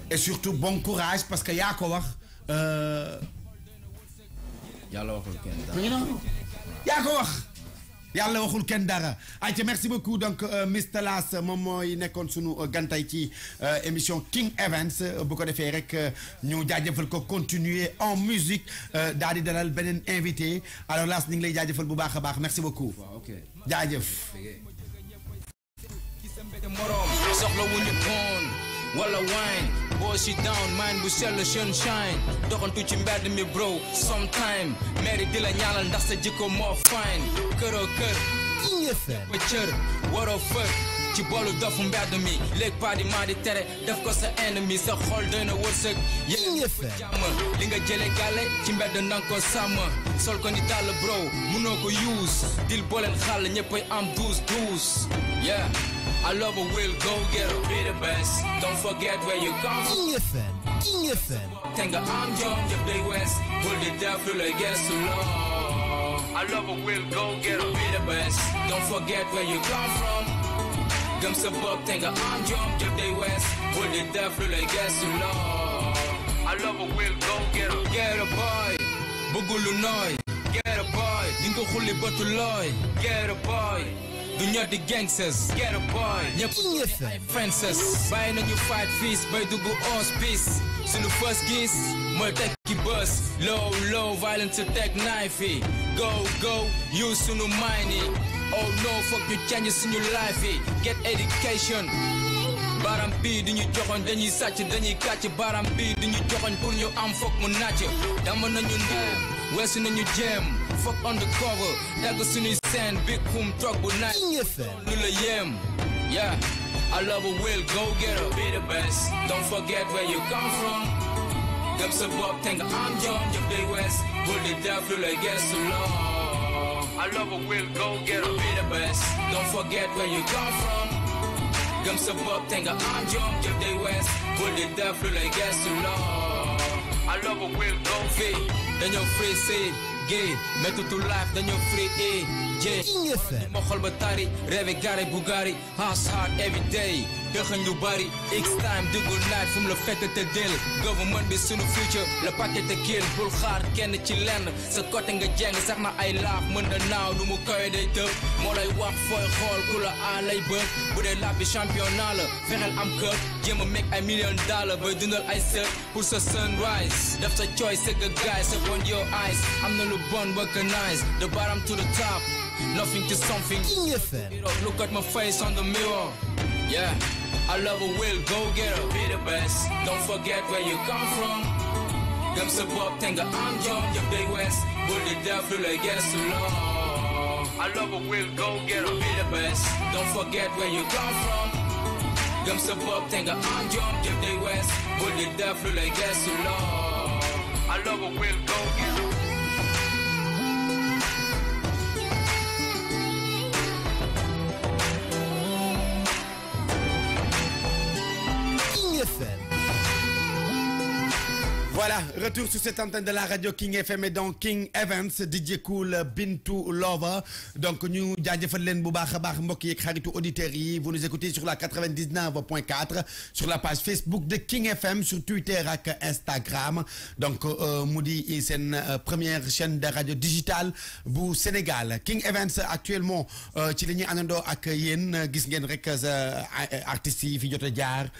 et surtout bon courage parce que yaa ko wax yàlla waxul kenn dara yaa ko wax yàlla waxul kenn dara ayca merci beaucoup donc Mr Las moom mooy nekkoon sunu gantay ci émission King Events bu ko defee rek ñu jaajëfal ko continuer en musique daal di dalal beneen invité alors Las ñu ngi lay jaajëfal bu baax a baax merci beaucoup jaajëf soxla wuñu koon wala wine boo si down mind bu sell sunshine doxantu ci mbedd mi bro sometime mairie di la ñaanal ndax sa jikko moo fine këroo kër ba cër waroo fër ci boolu dofu mbedd mi léegi pas di maa di tere def ko sa ennemi sa xol doy na wërsëg yéen jàmm li nga jële gàlle ci mbedd nanga ko sàmm sol ko ni dàll bro munoo ko use dil booleen xàll ñëppay am 12 yeah I love a will go get a be the best don't forget where you come from King FM tenga am jom jëf day west bul di def lu lay gestu loo I love a will go get a be the best don't forget where you come from gëm sa bopp tenga am jom jëf day west bul di def lu lay gestu loo I love a will go get a boy bëggul lu nooy get a boy di nga xulli bëtu looy get a boy du ñor di gangsters get a boy ñëpp ay fences bàyyi nañu fight fees bay dugg hospice suñu first gis mooy tekki bus low violence to tech knife yi go use suñu mind yi oh no fuck ñu change suñu life yi get education baram bii di ñu joxoñ dañuy sàcc dañuy kàcc baram bii di ñu joxoñ pour ñu am foog mu nàcc dama nañu ndem weesu nañu jéem fuck undercover dagg suñuy seen big hum toog bu naaj lu la yem yeah I love a will go get her be the best don't forget where you come from gëm sa bopp te nga am jom jëf day west bul di def lu lay gestu loo I love a will go get her be the best don't forget where you come from gëm sa bopp te nga am jom jëf day west bul di def lu lay gestu loo I love a will go fii dañoo free si gay méttutu life dañoo free j ma xol ba tari rêve gare Bugatti house hard every day dëxëñ lu bari x time duggul night fu mu la fekk te del government bi sunu future la paquet te kill bul xaar kenn ci lenn sa côté nga jeng sax na ay laaf mën na naaw lu mu kawe day tëb moo lay wax fooy xool ku la a lay bët bu dee laaf bi championnat la fexeel am kër jéem a make ay $1,000,000 bay dundal ay sët pour sa sunrise def sa choice sëgg gaay sa bon your eyes am na lu bon recognize the bottom to the top nothing to something look at my face on the mirror yeah I love a will go get her be the best don't forget where you come from gëm sa bopp te nga am jom jëf day west bul di def lu lay gestu loo I love a will go get her be the best don't forget where you come from gëm sa bopp te nga am jom jëf day west bul di def lu lay gestu loo I love a will go get her Voilà, retour sur cette antenne de la radio King FM et donc King Evans DJ Cool Bintou Lover donc ñu jaajëfal leen bu baax a baax mbokk yi ak xaritu auditeurs yi vous nous écoutez sur la 99.4 sur la page Facebook de King FM sur Twitter ak Instagram donc mu di seen première chaîne de radio digitale bu Sénégal King Evans actuellement ci la ñuy àndandoo ak yéen gis ngeen rek artistes yi fi jot a jaar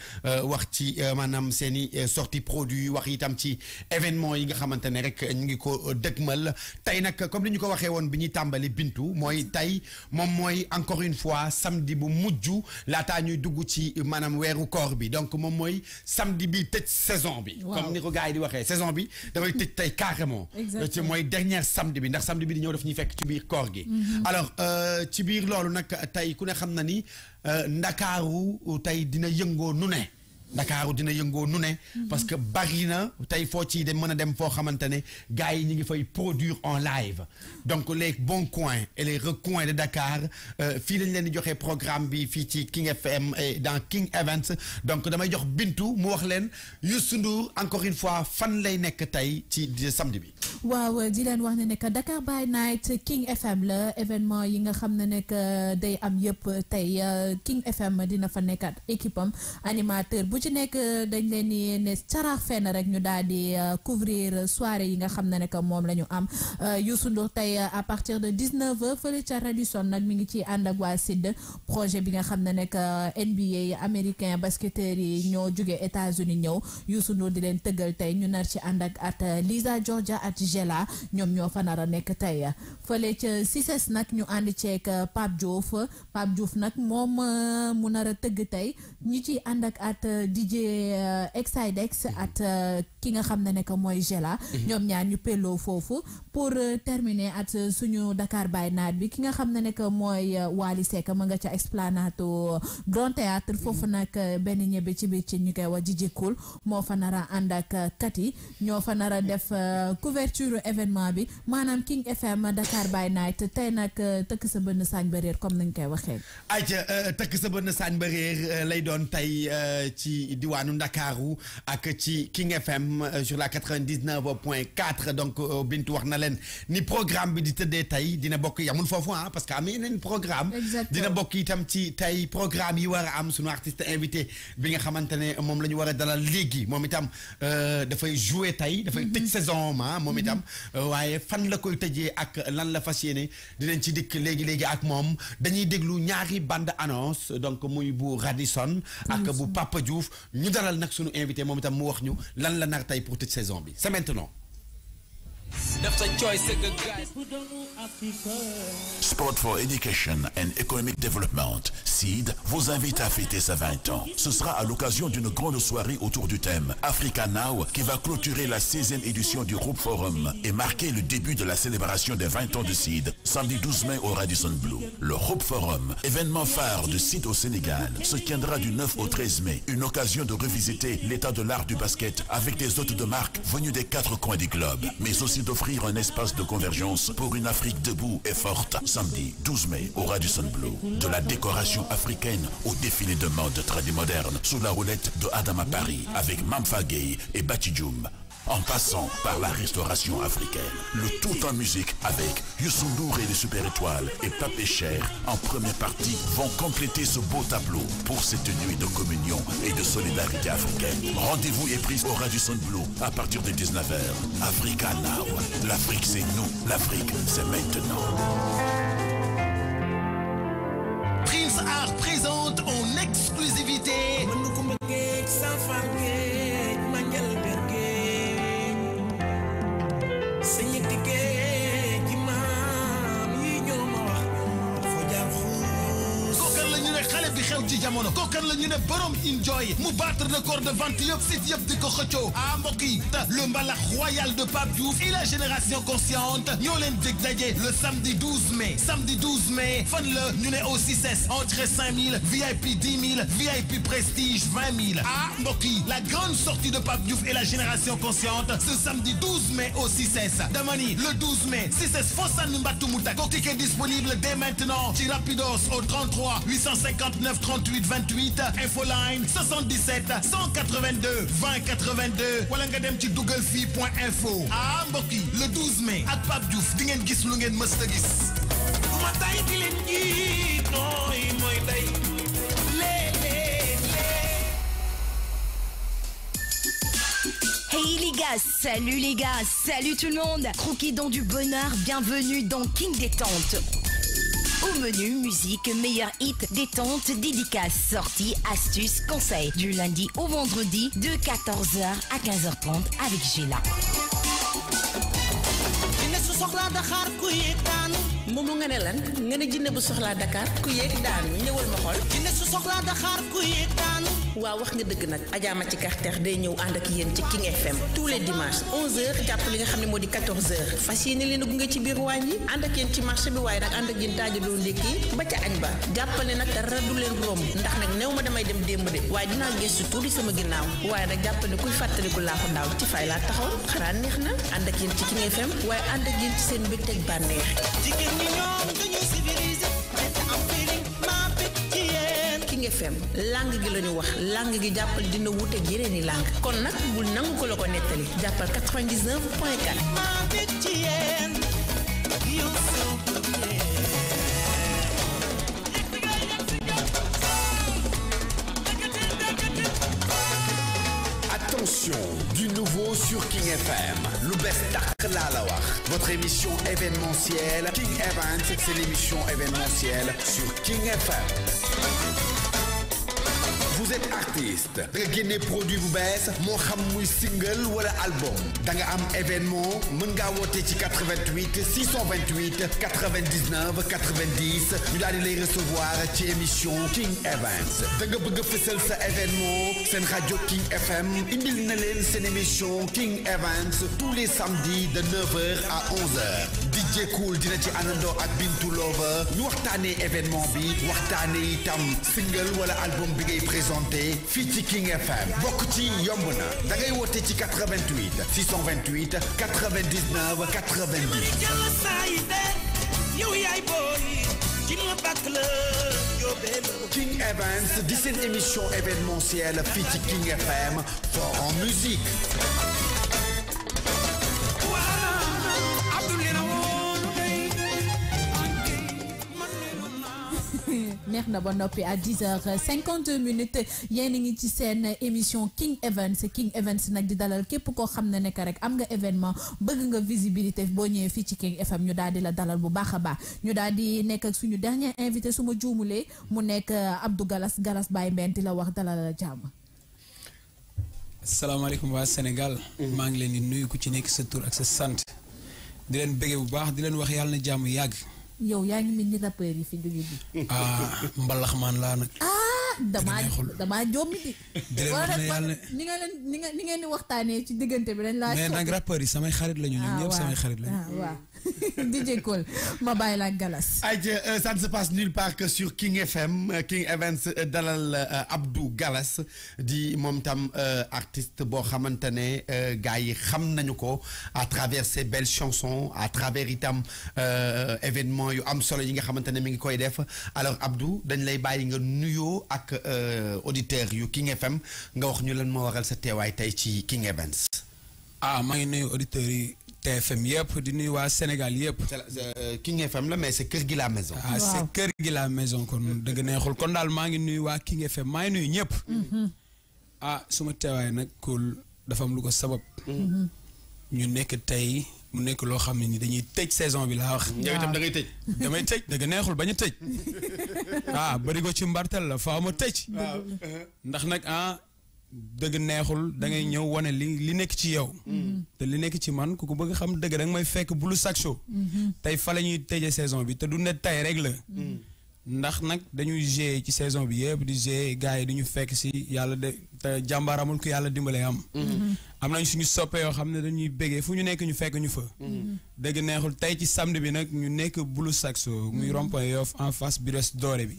wax ci maanaam seeni sortie produit wax itam ci événement yi nga xamante ne rek ñu ngi ko dëgmal tey nag comme ni ñu ko waxee woon bi ñuy tàmbali Bintu mooy tey moom mooy encore une fois samedi bu mujj laataa ñuy dugg ci maanaam weeru koor bi donc moom mooy samedi bi tëj saison bi. comme ni ko gars yi di waxee saison bi dafay tëj tey carrément. ci mooy dernière samedi bi ndax samedi bi di ñëw daf ñuy fekk ci biir koor gi. alors ci biir loolu nag tey ku ne xam na ni Ndakaaru tey dina yëngoo nu ne. Ndakaaru dina yëngoo nu ne parce que bari na tey foo ci dem mën a dem foo xamante ne gars yi ñu ngi fay produire en live donc les bons coins et les recoins de Dakar fii lañ leen di joxe programme bi fii ci King FM et dans King Events donc damay jox Bintu mu wax leen Youssou Ndour encore une fois fan lay nekk tey ci samedi bi. waaw di leen wax ne nekk Dakar by Night King FM la événement yi nga xam ne nekk day am yëpp tey King FM dina fa nekkat équipe am animateur bu ci nekk dañ leen di ne caraax fenn rek ñu daal di couvrir soirée yi nga xam ne nekk moom la ñu am Youssou Ndour tey à partir de 19h fële ca Radisson nag mi ngi ci ànd ak waa SID projet bi nga xam ne nekk NBA américain basketteurs yi ñoo jóge États-Unis ñëw Youssou Ndour di leen tëggal tey ñu nar ci ànd ak at Lisa Georgia at Gela ñoom ñoo fa nar a nekk tey fële ca CICES nag ñu ànd ceeg Pape Diouf nag moom mu nar a tëgg tey ñi ci ànd ak at DJ Exidex at ki nga xam ne ne que mooy Gela ñoom ñaar ñu pelloo foofu pour terminer at suñu Dakar by Night bi ki nga xam ne ne que mooy Wally Seck ma nga ca Esplanade Grand Théâtre foofu nag benn ñebe ci biir ci ñu koy wax Jiji Cool moo fa nar a ànd ak Kati ñoo fa nar a def couverture événement bi maanaam King FM Dakar by Night tey nag tëkk sa bënn saañ ba réer comme nañ koy waxee. ayca tëkk sa bënn saañ ba réer lay doon tey ci diwaanu Ndakaaru ak ci King FM sur la 99.4 donc Bintu wax na leen ni programme bi di tëddee tey dina bokk yamul foofu parce que am yeneen programme dina bokk itam ci tey programme yi war a am sunu artiste invité bi nga xamante ne moom la ñu war a dalal léegi moom itam dafay jouer tey dafay tëj saison moom itam waaye fan la koy tëjee ak lan la fas yéene dinañ ci dikk léegi ak moom dañuy déglu ñaari bande annonce donc muy bu Radisson ak bu Papa Diouf ñu dalal nag sunu invité moom itam mu wax ñu lan la nar tey pour tëj saison bi c'est maintenant. Sport for Education and Economic Development, SEED, vous invite à fêter ses 20 ans. Ce sera à l'occasion d'une grande soirée autour du thème Africa Now qui va clôturer la 16e édition du Hope Forum et marquer le début de la célébration des 20 ans de SEED, samedi 12 mai au Radisson Blu. Le Hope Forum, événement phare de SEED au Sénégal, se tiendra du 9 au 13 mai. Une occasion de revisiter l'état de l'art du basket avec des hôtes de marque venus des 4 coins du globe, mais aussi d'offrir un espace de convergence pour une Afrique debout et forte. Samedi 12 mai au Radisson Blu. De la décoration africaine au défilé de mode tradimoderne sous la roulette de Adama Paris avec Mamfa Gay et Batidjoum. En passant par la restauration africaine. Le tout en musique avec Youssou N'Dour et les Super Étoiles et Papé Cher en première partie vont compléter ce beau tableau pour cette nuit de communion et de solidarité africaine. Rendez-vous est pris au Radisson Blu à partir de 19h. Africa Now. L'Afrique c'est nous. L'Afrique c'est maintenant. Prince Art présente en exclusivité xale bi xew ci jamono kookan la ñu ne borom enjoy mu battre record de vente yëpp site yëpp di ko xëccoo mbokk yi le mbalax royal de Pape Diouf et la génération consciente ñoo leen dig daje le samedi 12 mai fan la ñu ne au 6S entrée 5000 VIP 10 000 VIP prestige 20 000 mbokk yi la grande sortie de Pape Diouf et la génération consciente ce samedi 12 mai au 6S damani le 12 mai 6S Fossane Mbattou Moutak ticket disponible dès maintenant ci Rapidos au 33 859 38 28 infoline 77 182 20 82 wala nga dem ci dougalfi.info mbokk yi le 12 mai ak Pape Diouf di ngeen gis lu ngeen mës a gis ma tay di leen gi nooy mooy day Hey les gars, salut tout le monde. Croquez dans du bonheur, bienvenue dans King Détente. Au menu, musique, meilleur hit, détente, dédicaces, sorties, astuces, conseils. Du lundi au vendredi de 14h à 15h30 avec Gela. moomu nga ne lan nga ne jinne bu soxlaa Dakar ku yeeg daanu ñëwal ma xool jinne su soxlaa Dakar ku yeeg daanu waaw wax nga dëgg nag Adja Mati Carter day ñëw ànd ak yéen ci King FM tous les dimanches 11h jàpp li nga xam ne moo di 14h fas yéene leen a gunge ci biir waañ yi ànd ak yéen ci marché bi waaye nag ànd ak yéen taajaloo ndékki ba ca añ ba jàppale nag dara du leen romb ndax nag néew ma damay dem démb de waaye dinaa gëstu tuuti sama ginnaaw waaye nag jàppale kuy fàttaliku laa ko daaw ci fay laa taxaw xanaa neex na ànd ak yéen ci King FM waaye ànd ak yéen ci seen mbégteeg bànneex King FM lang gi lañu wax lang gi jàppal dina wuute yeneen i lang kon nag bul nangu ko la ko nettali jàppal 99.4 Attention, du nouveau sur King FM. Le best votre émission événementielle King Event, c'est l'émission événementielle sur King FM. vous êtes artiste da nga génne produit bu bees moo xam muy single wala album da nga am événement mën ngaa woote ci 88 628 99 90 ñu daal di lay recevoir ci émission King Events da nga bëgg a fësal sa événement seen rajo King FM indil na leen seen émission King Events tous les samedis de 9h à 11h DJ Cool dina ci àndandoo ak Bintou Lover ñu waxtaanee événement bi waxtaanee itam single wala album bi ngay présenté fii ci King FM bokk ci yomb na da ngay woote ci 88 628 99 90. King Events di seen émission événementielle fii ci King FM fort en musique. neex na ba noppi à 10h52 yéen a ngi ci seen émission King Events nag di dalal képp koo xam ne nekk rek am nga événement bëgg nga visibilité boo ñëwee fii ci King FM ñu daal di la dalal bu baax a baax ñu daal di nekk ak suñu dernier invité su ma juumulee mu nekk Abdou Galas Baye Mbène di la wax dalal la jàmm. salaamaaleykum waa Sénégal. maa ngi leen di nuyu ku ci nekk sa tur ak sa sant di leen bëggee bu baax di leen wax yàlla na jàmm yàgg. yow yaa ngi mel ni rappeur yi fi jóge bi. mbalax maan laa nag. damaa jommi di. di leen wax ne yàlla ni ngeen di waxtaanee ci diggante bi dañ laa. mais nag rappeur yi samay xarit lañu ñoom ñëpp samay xarit lañu. waaw DJ Cole ma bàyyi la Galas. Ça ne se passe nulle part que sur King FM King Events dalal Abdou Galas di moom tam artiste boo xamante ne gars yi xam nañu ko à travers ses belles chansons à travers itam événements yu am solo yi nga xamante ne mi ngi koy def alors Abdou dañ lay bàyyi nga nuyoo ak auditeurs yu King FM nga wax ñu lan moo waral sa teewaay tey ci King Events. maa ngi nuyu auditeurs yi TFM yëpp di nuyu waa Sénégal yëpp. King FM la mais c'est kër gi la maison. c'est kër gi la maison kon dëgg neexul kon daal maa ngi nuyu waa King FM maa ngi nuyu ñëpp. suma teewaay nag Cool dafa am lu ko sabab. ñu nekk tey mu nekk loo xam ne ni dañuy tëj saison bi laa wax. yow itam da ngay tëj. damay tëj dëgg neexul bañ a tëj. bëri ko ci mbartal la faaw ma tëj. ndax nag dëgg neexul da ngay ñëw wane li nekk ci yow. te li nekk ci man ku ko bëgg xam dëgg da nga may fekk Blue Sack Show. tey fa la ñuy tëjee saison bi te du ne tey rek la. ndax nag dañuy gérer ci saison bi yëpp di gérer gars yi di ñu fekk si yàlla de te jàmbaaramul ku yàlla dimbalee am. am nañ suñu soppe yoo xam ne dañuy béggee fu ñu nekk ñu fekk ñu fa. dëgg neexul tey ci samedi bi nag ñu nekk Blue Sack Show muy rond-point Yoff en face Brioche Dorée bi.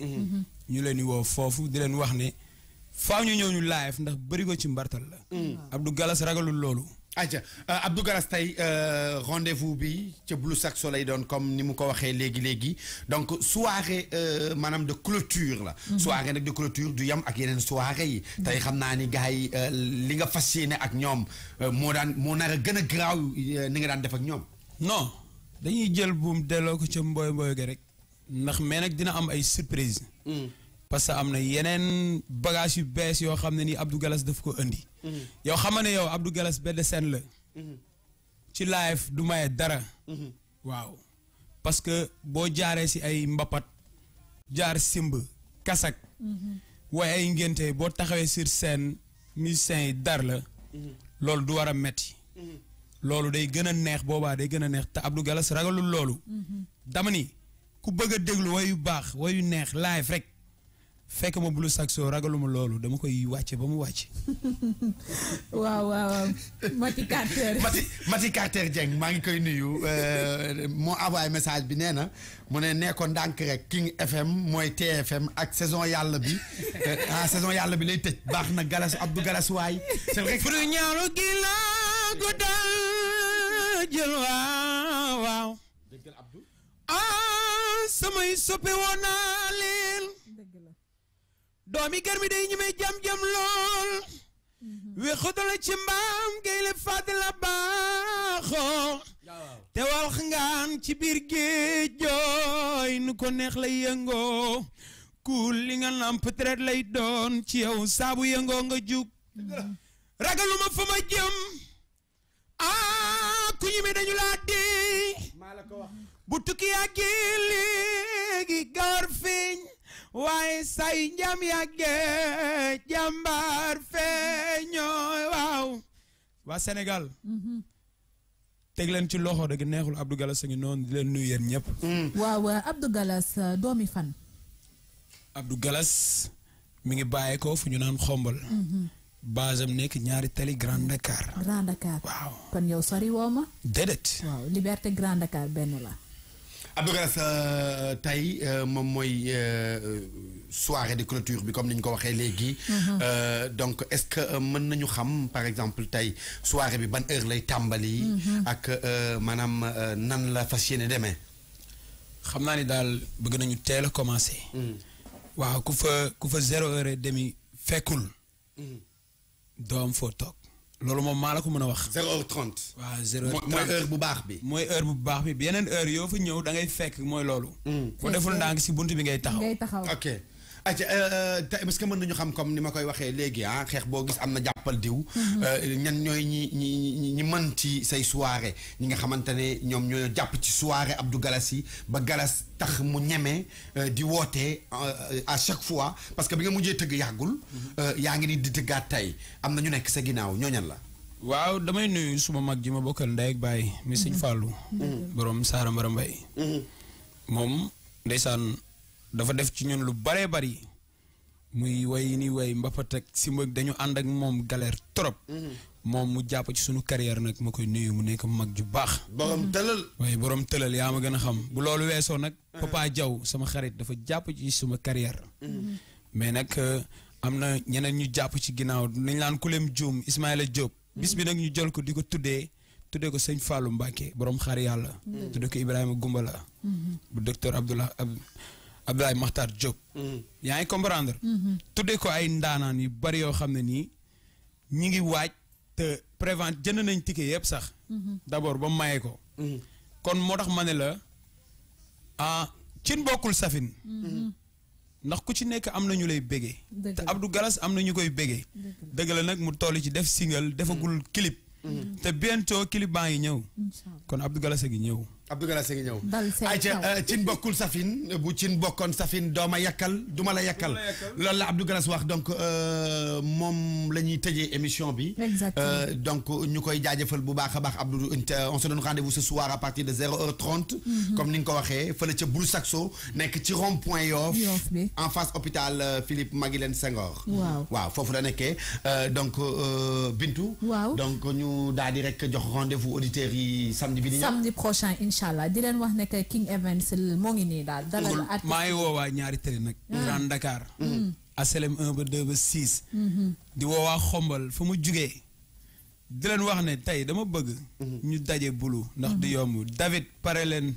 ñu leen di woo foofu di leen wax ne. faaw ñu ñëw ñu live ndax bëri ko ci mbartal la. Abdou Galas ragalul loolu. aja Abdou Galas tey rendez-vous bi ca Blue Sack Show lay doon comme ni mu ko waxee léegi donc soirée maanaam de clôture la. soirée nag de clôture du yam ak yeneen soirée yi. tey xam naa ni gars yi li nga fas yéene ak ñoom moo nar a gën a garaaw ni nga daan def ak ñoom. non dañuy jël buum delloo ko ca mboy ga rek ndax mais nag dina am ay surprise. parce que am na yeneen bagage yu bees yoo xam ne ni Abdou Galas daf ko indi. yow xam ne yow Abdou Galas benn scène la. ci live du maye dara. waaw parce que boo jaaree si ay mbapat jaar simb kasak. waaye ay ngénte boo taxawee sur scène musiciens yi dar la. loolu du war a metti. loolu day gën a neex boobaa day gën a neex te Abdou Galas ragalul loolu. dama ni ku bëgg a déglu way yu baax way yu neex live rek. fekk ma Blue Sack Show ragaluma loolu dama koy wàcce ba mu wàcc. waaw Mati Carter Dieng maa ngi koy nuyu moo envoyé message bi nee na mu ne nee ko ndànk rek King FM mooy TFM ak saison yàlla bi saison yàlla bi lay tëj baax na Galas Abdou Galas waay. c'est vrai que fu ñaalu gi laa ko dal jël waaw. dëggal Abdou. samay soppe woon naa leen. doomi gar mi day ñemee jam-jam lool we xodala ci mbaam gay le fàtte la baaxoo te wax ngaan ci biir géej jooy nu ko neex lay yëngoo ku li nga namp traite lay doon ci yow saabu yëngoo nga jug ragaluma fa ma jëm ku ñemee dañu laa dee bu tukki yàggee léegi gawar feeñ waaye say njam yàggee jàmbaar feeñoo waaw waa Sénégal teg leen ci loxo dëgg neexul Abdou Galas a ngi noonu di leen nuyu yéen ñëpp waaw Abdou Galas doomi fan Abdou Galas mi ngi bàyyee ko fu ñu naan xombal basam nekk ñaari tali Grand Dakar waaw kon yow sori woo ma déedéet waaw Liberté Grand Dakar benn la Abdou Galas tey moom mooy soirée de clôture bi comme ni ñu ko waxee léegi. donc est-ce que mën nañu xam par exemple tey soirée bi ban heure lay tàmbali. ak maanaam nan la fas yéene demee. xam naa ni daal bëgg nañu teel a commencé. waaw ku fa 0h30 fekkul. doom foo toog. loolu moom maa la ko mën a wax. 0h30. waaw 0h30 mooy heure bu baax bi. mooy heure bu baax bi yeneen heure yoo fa ñëw da ngay fekk mooy loolu. boo deful ndànk si bunt bi ngay taxaw. ok ayca est-ce que mën nañu xam comme ni ma koy waxee léegi xeex boo gis am na jàppal diw. ñan ñooy ñi mën ci say soirée ñi nga xamante ne ñoom ñoo jàpp ci soirée Abdou Galas yi ba Galas tax mu ñeme di woote à chaque fois parce que bi nga mujjee tëgg yàggul. yaa ngi ni di tëggaat tey am na ñu nekk sa ginnaaw ñooñan la. waaw damay nuyu suma mag ji ma bokkal ndey ak baay mi sëñ Fallou. borom Saara Mbara Mbay moom ndeysaan dafa def ci ñun lu baree bari muy way ni way mbapat ak si mag dañu ànd ak moom galère trop. moom mu jàpp ci sunu carrière nag ma koy nuyu mu nekk mag ju baax. borom tëlal. waaye borom tëlal yaa ma gën a xam bu loolu weesoo nag. Papa Diaw sama xarit dafa jàpp ci suma carrière. mais nag am na ñeneen ñu jàpp ci ginnaaw nañ laan Kulem Dioum Ismaïla Diop. bis bi nag ñu jël ko di ko tuddee ko sëñ Fallou Mbacke borom xaar yàlla. tuddee ko Ibrahima Gumbala. bu docteur Abdoulaye Makhtar Diop. yaa ngi comprendre. tuddee ko ay ndaanaan yu bari yoo xam ne nii ñi ngi waaj te prévente jënd nañ ticket yëpp sax. d'abord ba maye ko. kon moo tax ma ne la cin bokkul safin. ndax ku ci nekk am na ñu lay bégee. te Abdou Galas am na ñu koy bégee. dëgg la nag mu toll ci def single defagul clip. te bientôt clip baa ngi ñëw. kon Abdou Galas a ngi ñëw. Abdou Galas a ngi ñëw. ayca cin bokkul safin bu cin bokkoon safin dooma yakkal duma la yakkal. loolu la Abdou Galas wax donc moom la ñuy tëjee émission bi. donc ñu koy jaajëfal bu baax a baax Abdou on se donne rendez-vous ce soir à partir de 0h30. comme ni nga ko waxee fële ca Blue Saxo nekk ci rond point Yoff en face hôpital Philippe Maguilène Senghor. waaw foofu la nekkee donc Bintu. donc ñu daal di rek jox rendez-vous auditeurs yi samedi bi di ñëw. samedi prochain inchallah di leen wax ne que King Events moo ngi nii daal dalal at maa ngi woowaa ñaari tëri nag Grand Dakar HLM 1 ba 2 ba 6 di woowaa xombal fu mu jugee di leen wax ne tey dama bëgg ñu daje bulu ndax du yomb David pare leen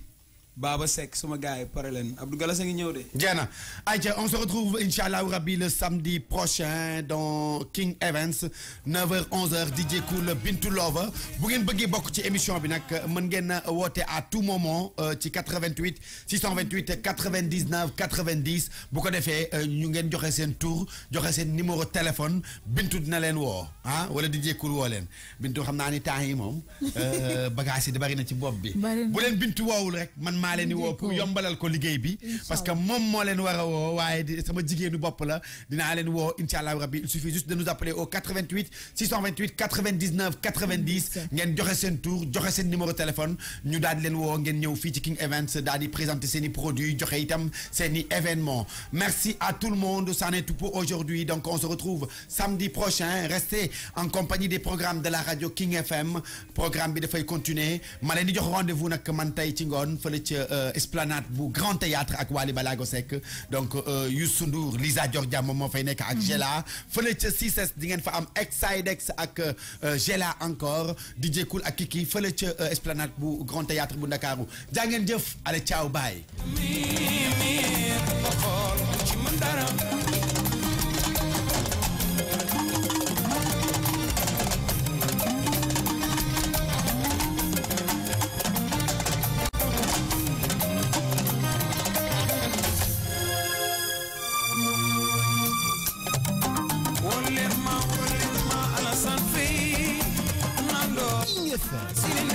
Baba Seck suma gars yi pare leen Abdou Galas a ngi ñëw de. Diana ayca on se retrouve inch'Allah rabbi le samedi prochain dans King Events 9h 11h DJ Cool Bintou Lova bu ngeen bëggee bokk ci émission bi nag mën ngeen woote à tout moment ci 88 628 99 90 bu ko defee ñu ngeen joxe seen tour joxe seen numéro téléphone Bintou dina leen woo wala DJ Cool woo leen Bintou xam naa ni temps yi moom bagage yi da bari na ci bopp bi. bu leen Bintou woowul rek man maa leen di woo pour yombalal ko liggéey bi parce que moom moo leen war a woo waaye sama jigéenu bopp la dinaa leen woo inch'Allah rabbi il suffit juste de nous appeler au 88 628 99 90 ngeen joxe seen tour joxe seen numéro téléphone ñu daal di leen woo ngeen ñëw fii ci King Events daal di présenter seen i produits joxe itam seen i événements. Merci à tout le monde, c'en est tout pour aujourd'hui, donc on se retrouve samedi prochain. Restez en compagnie des programmes de la radio King FM. Programme bi dafay continuer ma leen di jox rendez-vous nag man tey ci ngoon fële ci Esplanade bu Grand Théâtre ak Wally Balago Seck donc Youssou Ndour Lisa Georgia moom moo fay nekk ak Gela fële ca CICES di ngeen fa am Exidex ak Gela encore DJ Cool ak Kiki fële ca Esplanade bu Grand Théâtre bu Ndakaaru jaa ngeen jëf allez ciao bye. King FM.